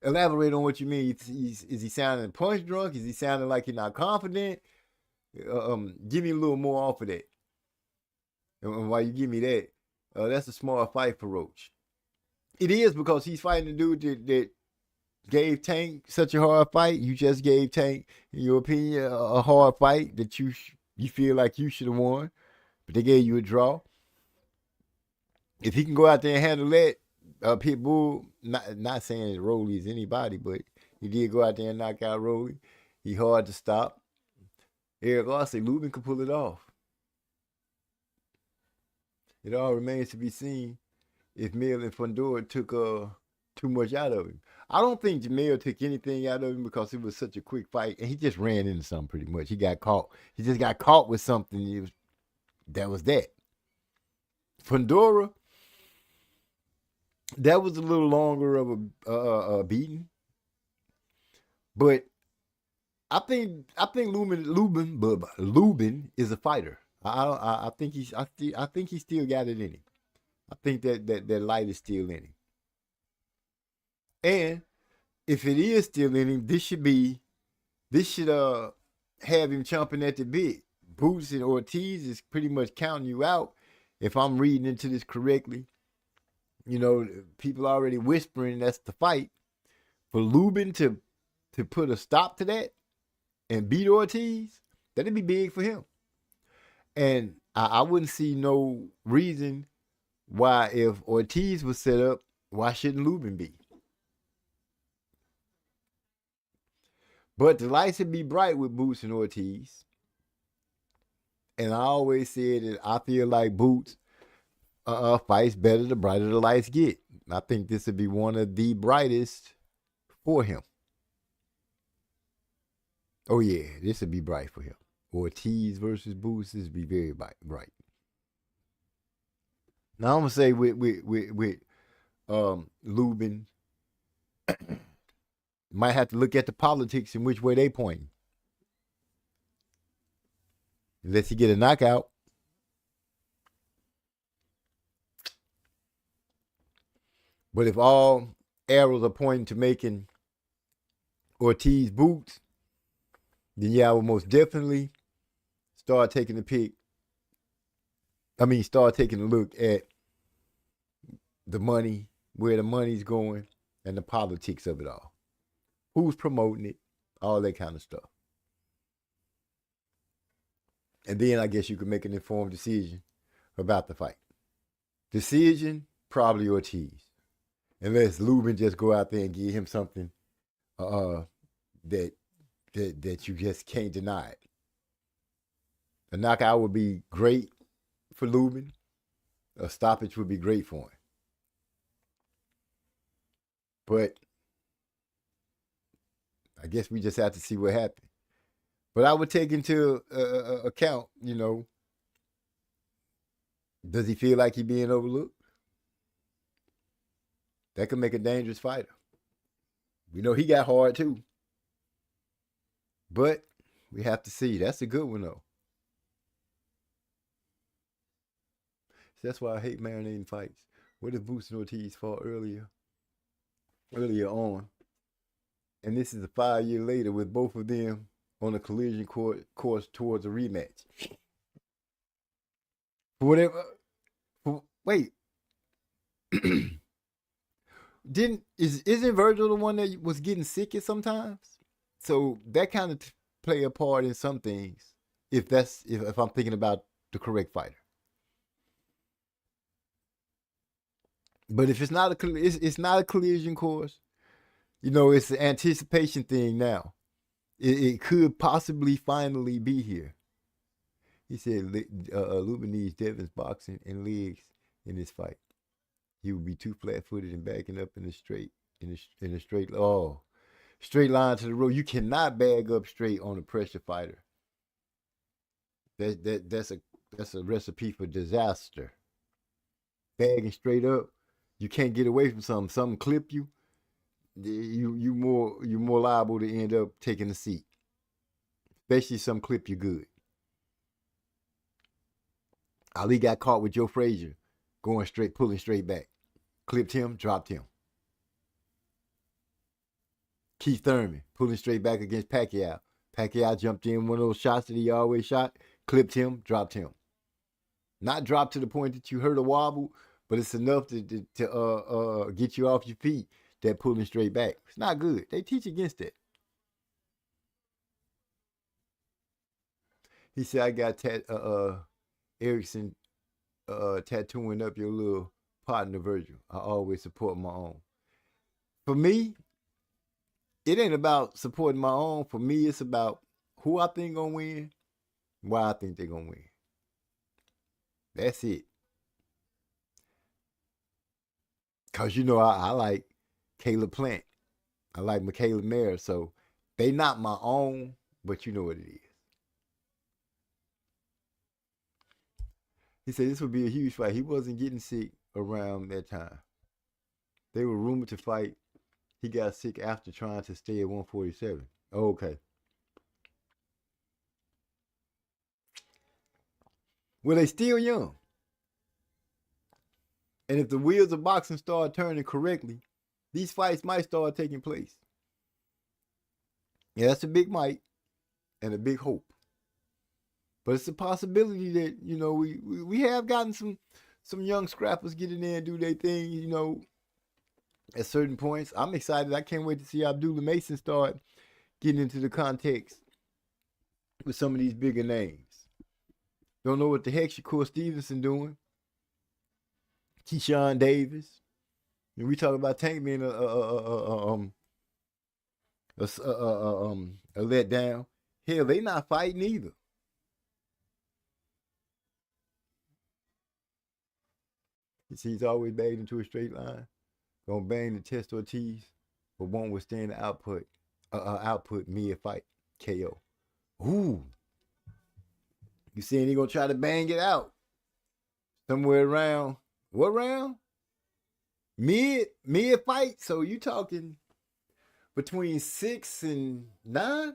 Elaborate on what you mean. Is he sounding punch drunk? Is he sounding like he's not confident? Give me a little more off of that. And while you give me that, that's a smart fight for Roach. It is because he's fighting a dude that gave Tank such a hard fight. You just gave Tank, in your opinion, a hard fight that you feel like you should have won, but they gave you a draw. If he can go out there and handle that, Pitbull, not saying that Rolly is anybody, but he did go out there and knock out Rolly. He hard to stop. Eric Larson, Lubin could pull it off. It all remains to be seen if Mill and Fundora took too much out of him. I don't think Jamel took anything out of him because it was such a quick fight, and he just ran into something pretty much. He got caught. He just got caught with something. That was that. Fundora, that was a little longer of a beating, but I think Lubin is a fighter. I think he still got it in him. I think that light is still in him. And if it is still in him, this should have him chomping at the bit. Boots and Ortiz is pretty much counting you out. If I'm reading into this correctly, people already whispering that's the fight. For Lubin to put a stop to that and beat Ortiz, that'd be big for him. And I wouldn't see no reason why, if Ortiz was set up, why shouldn't Lubin be? But the lights would be bright with Boots and Ortiz. And I always said that I feel like Boots fights better the brighter the lights get. I think this would be one of the brightest for him. Oh yeah, this would be bright for him. Ortiz versus Boots, this would be very bright. Now I'm gonna say with Lubin, might have to look at the politics and which way they point. Unless he get a knockout. But if all arrows are pointing to making Ortiz Boots, then yeah, I would most definitely start taking a look at the money, where the money's going, and the politics of it all. Who's promoting it, all that kind of stuff. And then I guess you could make an informed decision about the fight. Decision, probably Ortiz. unless Lubin just go out there and give him something that you just can't deny it. A knockout would be great for Lubin. A stoppage would be great for him. But I guess we just have to see what happens. But I would take into account, does he feel like he's being overlooked? That could make a dangerous fighter. We know he got hard too. But we have to see. That's a good one though. That's why I hate marinating fights. What if Boots and Ortiz fought earlier on? And this is a 5 year later with both of them on a collision course towards a rematch. Wait. Isn't Virgil the one that was getting sick at sometimes? So that kind of play a part in some things. If I'm thinking about the correct fighter. But if it's not a collision course, it's an anticipation thing now. It could possibly finally be here. He said Lubin needs Devin's boxing and legs in this fight. He would be too flat-footed and backing up in a straight line to the road. You cannot bag up straight on a pressure fighter. That's a recipe for disaster. Bagging straight up, you can't get away from something. Something clip you. You're more liable to end up taking a seat. Especially some clip you good. Ali got caught with Joe Frazier pulling straight back. Clipped him, dropped him. Keith Thurman pulling straight back against Pacquiao. Pacquiao jumped in one of those shots that he always shot, clipped him, dropped him. Not dropped to the point that you heard a wobble, but it's enough to get you off your feet. That pulling straight back. It's not good. They teach against it. He said, I got Erickson tattooing up your little partner, Virgil. I always support my own. For me, it ain't about supporting my own. For me, it's about who I think gonna win, why I think they're gonna win. That's it. Because, I like Caleb Plant. I like Michaela Mayer. So they not my own, but you know what it is. He said this would be a huge fight. He wasn't getting sick around that time. They were rumored to fight. He got sick after trying to stay at 147. Oh, okay. Well, they still young. And if the wheels of boxing start turning correctly, these fights might start taking place. Yeah, that's a big might and a big hope. But it's a possibility that, we have gotten some young scrappers get in there and do their thing, at certain points. I'm excited. I can't wait to see Abdullah Mason start getting into the context with some of these bigger names. Don't know what the heck Shakur Stevenson doing. Keyshawn Davis. And we talk about Tank being a letdown. Hell, they not fighting either. He's always bagged into a straight line. Gonna bang the test Ortiz, but won't withstand the output mid-fight KO. Ooh. You saying he gonna try to bang it out? Somewhere around, what round? Mid-fight? So you talking between 6 and 9?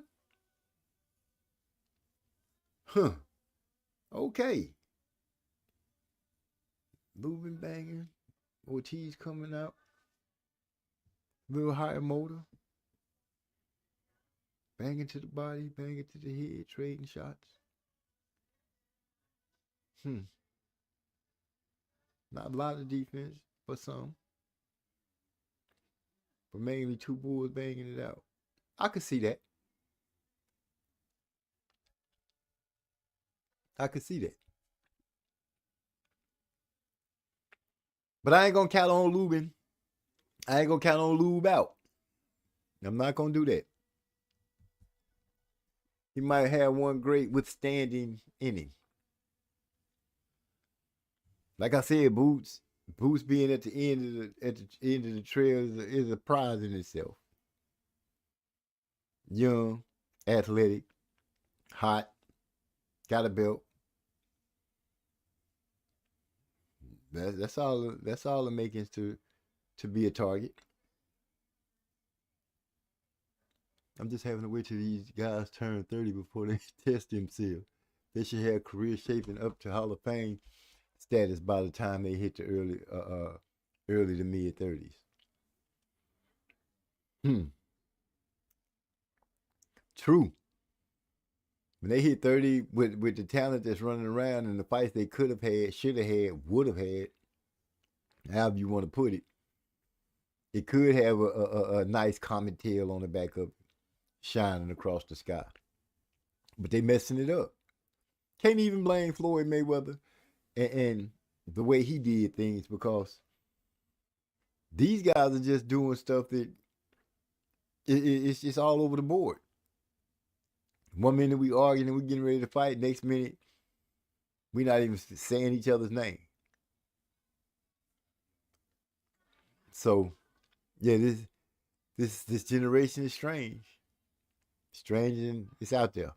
Huh. Okay. Lubin banging. Ortiz coming out. Little higher motor. Banging to the body, banging to the head, trading shots. Not a lot of defense, but some. But mainly two bulls banging it out. I could see that. I could see that. But I ain't gonna count on Lubin I ain't gonna count on Lube out. I'm not gonna do that. He might have one great withstanding inning. Like I said, Boots being at the end of the trail is a prize in itself. Young, athletic, hot, got a belt. That's all. That's all the makings to be a target. I'm just having to wait till these guys turn 30 before they test themselves. They should have career shaping up to Hall of Fame status by the time they hit the early to mid 30s. True. When they hit 30 with the talent that's running around and the fights they could have had, should have had, would have had, however you want to put it, it could have a nice comet tail on the back of it, shining across the sky. But they messing it up. Can't even blame Floyd Mayweather and the way he did things, because these guys are just doing stuff that it's just all over the board. One minute we arguing and we getting ready to fight. Next minute, we not even saying each other's name. So, yeah, this generation is strange. Strange, and it's out there.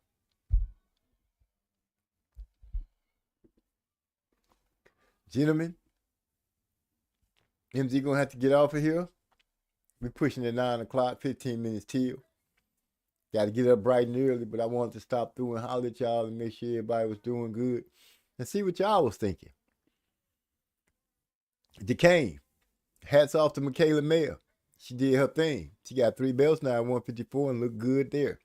Gentlemen, MZ gonna have to get off of here. We're pushing at 9 o'clock, 15 minutes till. Got to get up bright and early, but I wanted to stop through and holler at y'all and make sure everybody was doing good and see what y'all was thinking. Decane, hats off to Michaela Mayer. She did her thing. She got 3 belts now at 154 and looked good there.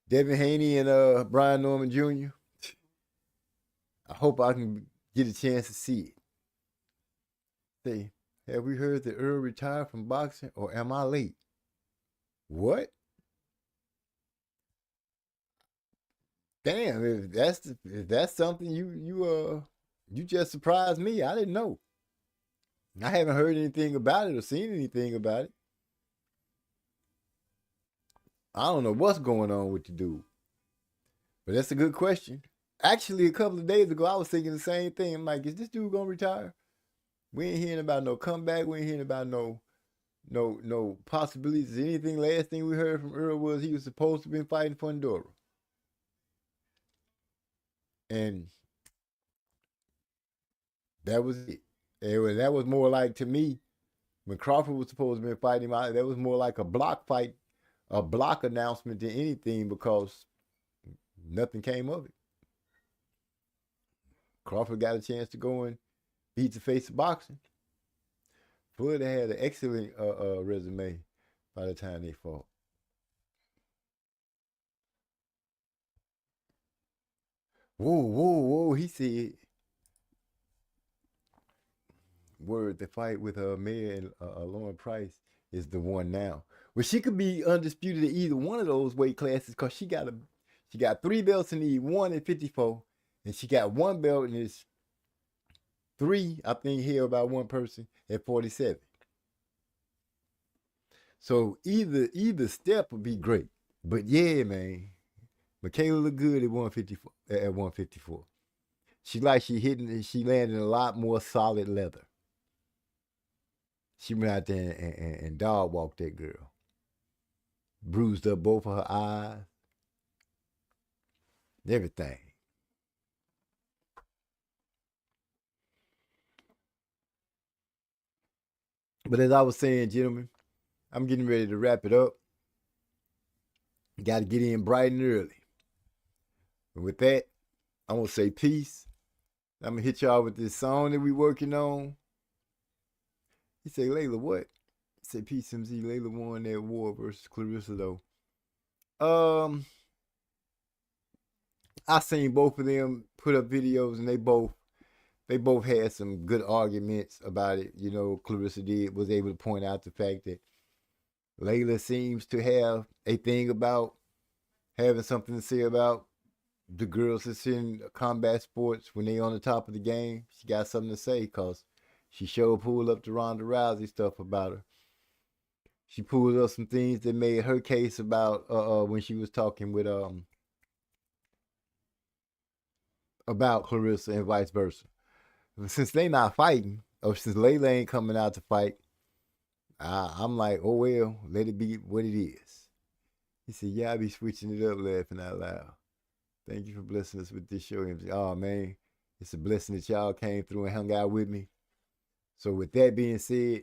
Devin Haney and Brian Norman Jr. I hope I can get a chance to see it. Say, have we heard that Earl retired from boxing, or am I late? What? Damn! If that's something you just surprised me. I didn't know. I haven't heard anything about it or seen anything about it. I don't know what's going on with the dude, but that's a good question. Actually, a couple of days ago, I was thinking the same thing. I'm like, is this dude gonna retire? We ain't hearing about no comeback. We ain't hearing about no possibilities. Anything. Last thing we heard from Earl was he was supposed to be fighting for Andorra. And that was it. And that was more like, to me, when Crawford was supposed to be fighting him, that was more like a block fight, a block announcement than anything, because nothing came of it. Crawford got a chance to go and beat the face of boxing. Floyd had an excellent resume by the time they fought. Whoa, he said, word, the fight with Mayer and Lauren Price is the one now. Well, she could be undisputed at either one of those weight classes, because she got 3 belts in the 1 at 54, and she got 1 belt and it's 3, I think, held by one person at 47. So either step would be great. But yeah, man, Michaela looked good at 154. At 154, she landed a lot more solid leather. She went out there and dog walked that girl. Bruised up both of her eyes. Everything. But as I was saying, gentlemen, I'm getting ready to wrap it up. Got to get in bright and early. And with that, I'm going to say peace. I'm going to hit y'all with this song that we working on. He say, Layla, what? He say, peace, MZ. Layla won that war versus Clarissa, though. I seen both of them put up videos, and they both had some good arguments about it. You know, Clarissa was able to point out the fact that Layla seems to have a thing about having something to say about the girls that's in combat sports when they on the top of the game. She got something to say, because She sure pulled up the Ronda Rousey stuff about her. She pulled up some things that made her case about when she was talking with about Clarissa and vice versa. Since they not fighting, or since Layla ain't coming out to fight, I'm like, oh well, let it be what it is. He said, yeah, I be switching it up, laughing out loud. Thank you for blessing us with this show. Oh man, it's a blessing that y'all came through and hung out with me. So with that being said,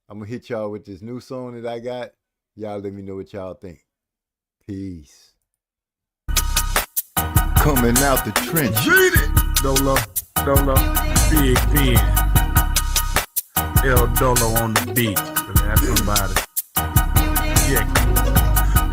I'm gonna hit y'all with this new song that I got. Y'all let me know what y'all think. Peace. Coming out the trench. Dolo, Big Pen, El Dolo on the beat. That's somebody. Yeah.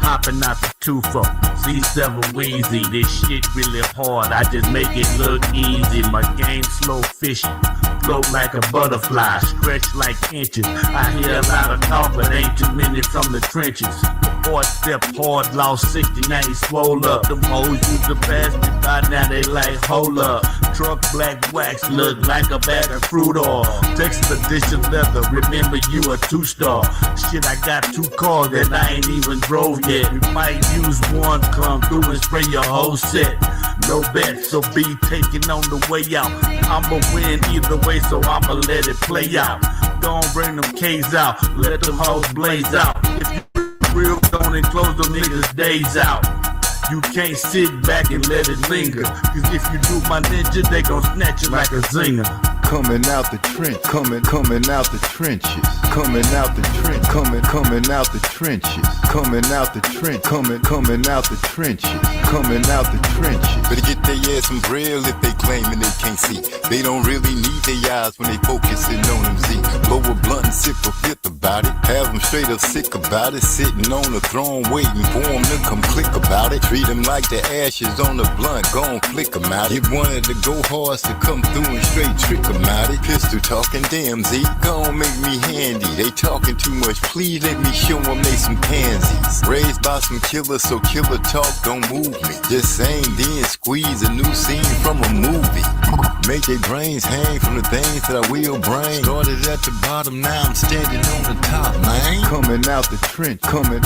Hopping out the 2-4, C7 Weezy. This shit really hard, I just make it look easy. My game slow fishing, float like a butterfly, stretch like inches. I hear a lot of talk, but ain't too many from the trenches. Fourth step hard, lost 69, swole up. Them hoes used to pass me by, now they like, hold up. Truck black wax, look like a bag of fruit oil. Texas edition leather, remember you a 2-star. Shit, I got 2 cars that I ain't even drove yet. You might use one, come through and spray your whole set. No bet, so be taking on the way out. I'ma win either way, so I'ma let it play out. Don't bring them K's out, let them hoes blaze out. If you real, don't enclose them niggas days out. You can't sit back and let it linger, cause if you do my ninja, they gon' snatch you like a zinger. Coming out the trench, coming out the trenches, coming out the trench, coming out the trenches, coming out the trench, coming out the trenches, coming out the trenches. Better get their ass some braille if they claiming they can't see. They don't really need their eyes when they focusing on them Z. Blow a blunt and sip a fifth about it. Have them straight up sick about it. Sitting on the throne waiting for them to come click about it. Treat them like the ashes on the blunt, gon' flick them out. Get one of the go hards to come through and straight trick them out it. Pistol talking, damn Z, gon' make me handy. They talking too much, please let me show them they some pansies. Raised by some killers, so killer talk don't move me. Just saying, then squeeze a new scene from a movie. Make their brains hang from the things that I will bring. Started at the bottom, now I'm standing on the top, man. Coming out the trench, coming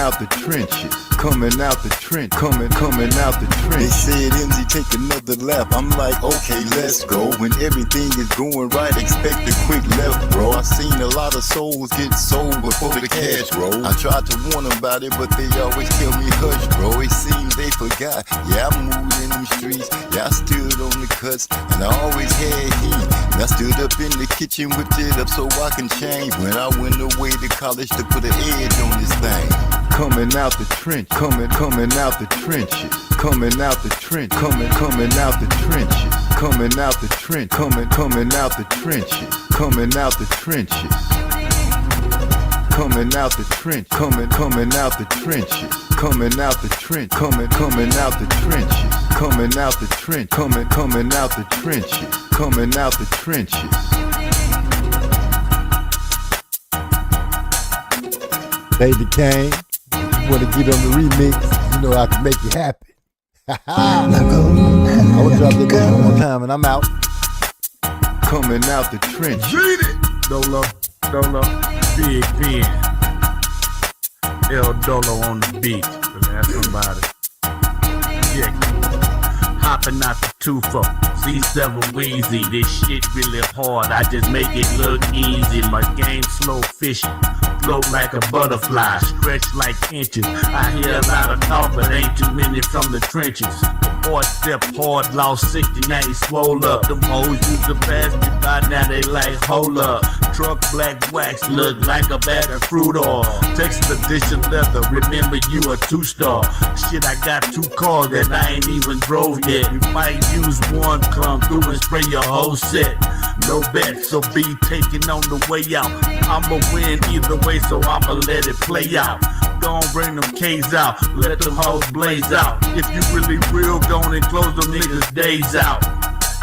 out the trenches, coming out the trench, coming out the trench. They said, MZ, take another lap. I'm like, okay, let's go. When everything is going right, expect a quick left, bro. I seen a lot of souls get sold before the cash roll. I tried to warn them about it, but they always tell me hush, bro. It seems they forgot. Yeah, I moved in them streets. Yeah, I stood on the cuts, and I always had heat. And I stood up in the kitchen, whipped it up so I can change. When I went away to college to put an edge on this thing. Coming out the trench, coming out the trenches, coming out the trench, coming out the trenches, coming out the trench, coming out the trenches, coming out the trenches, coming out the trench, coming out the trenches, coming out the trench, coming out the trenches, coming out the trench, coming out the trenches, coming out the trenches. Lady Kane, you wanna get on the remix, you know I can make you happy. I will drop the beat one more time and I'm out. Coming out the trench. Dolo, Big Pen, El Dolo on the beat. That's somebody. Yeah. Hopping out the 2-4, C7 Weezy. This shit really hard, I just make it look easy. My game slow fishing, float like a butterfly, stretch like inches. I hear a lot of talk, but ain't too many from the trenches. Fourth step hard, lost 69, swole up. Them hoes used to pass me by, now they like, hold up. Truck black wax, look like a bag of fruit oil. Texas edition leather, remember you a 2-star. Shit, I got 2 cars that I ain't even drove yet. You might use one, come through and spray your whole set. No bet, so be taking on the way out. I'ma win either way, so I'ma let it play out. Don't bring them K's out, let them hoes blaze out. If you really real, gon' enclose them niggas days out.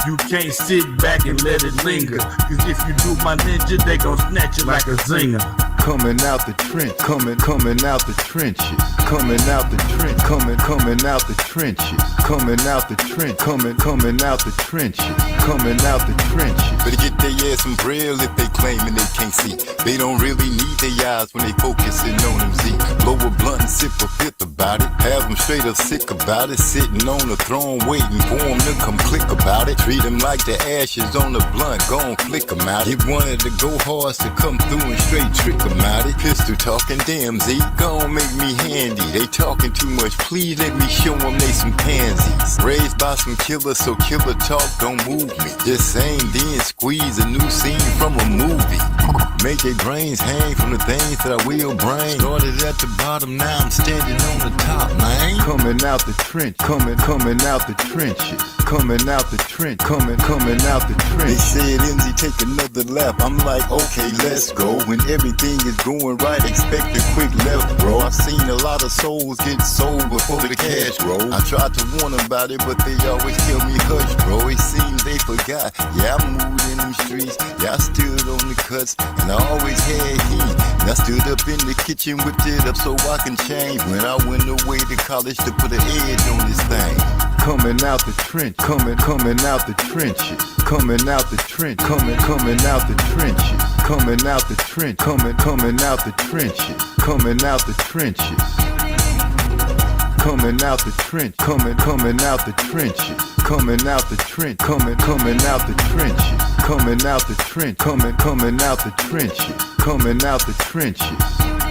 You can't sit back and let it linger, cause if you do my ninja, they gon' snatch you like a zinger. coming out the trench, coming out the trenches, coming out the trench, coming out the trenches, coming out the trench, coming out the trenches, coming out the trenches. Better get their ass some braille if they claiming they can't see. They don't really need their eyes when they focusing on them Z. Blow a blunt and sip a fifth about it. Have them straight up sick about it. Sitting on the throne waiting for them to come click about it. Treat them like the ashes on the blunt, gon' flick them out. Get one of the go hards to come through and straight trick them out it. Pistol talking, damn Z, gon' make me handy. They talking too much, please let me show them they some pansies. Raised by some killers, so killer talk don't move me. Just saying, then squeeze a new scene from a movie. Make their brains hang from the things that I will bring. Started at the bottom, now I'm standing on the top, man. Coming out the trench, coming out the trenches, coming out the trench, coming out the trench. They said, MZ, take another lap. I'm like, okay, let's go. When everything is going right, expect a quick left, bro. I've seen a lot of souls get sold before the cash roll. I tried to warn them about it, but they always tell me hush, bro. It seems they forgot. Yeah, I moved in them streets. Yeah, I stood on the cuts, and I always had heat. And I stood up in the kitchen, whipped it up so I can change. When I went away to college to put an edge on this thing. Coming out the trench, coming out the trenches, coming out the trench, coming out the trenches, coming out the trench, coming out the trenches, coming out the trenches, coming out the trench, coming out the trenches, coming out the trench, coming out the trenches, coming out the trench, coming out the trenches, coming out the trenches.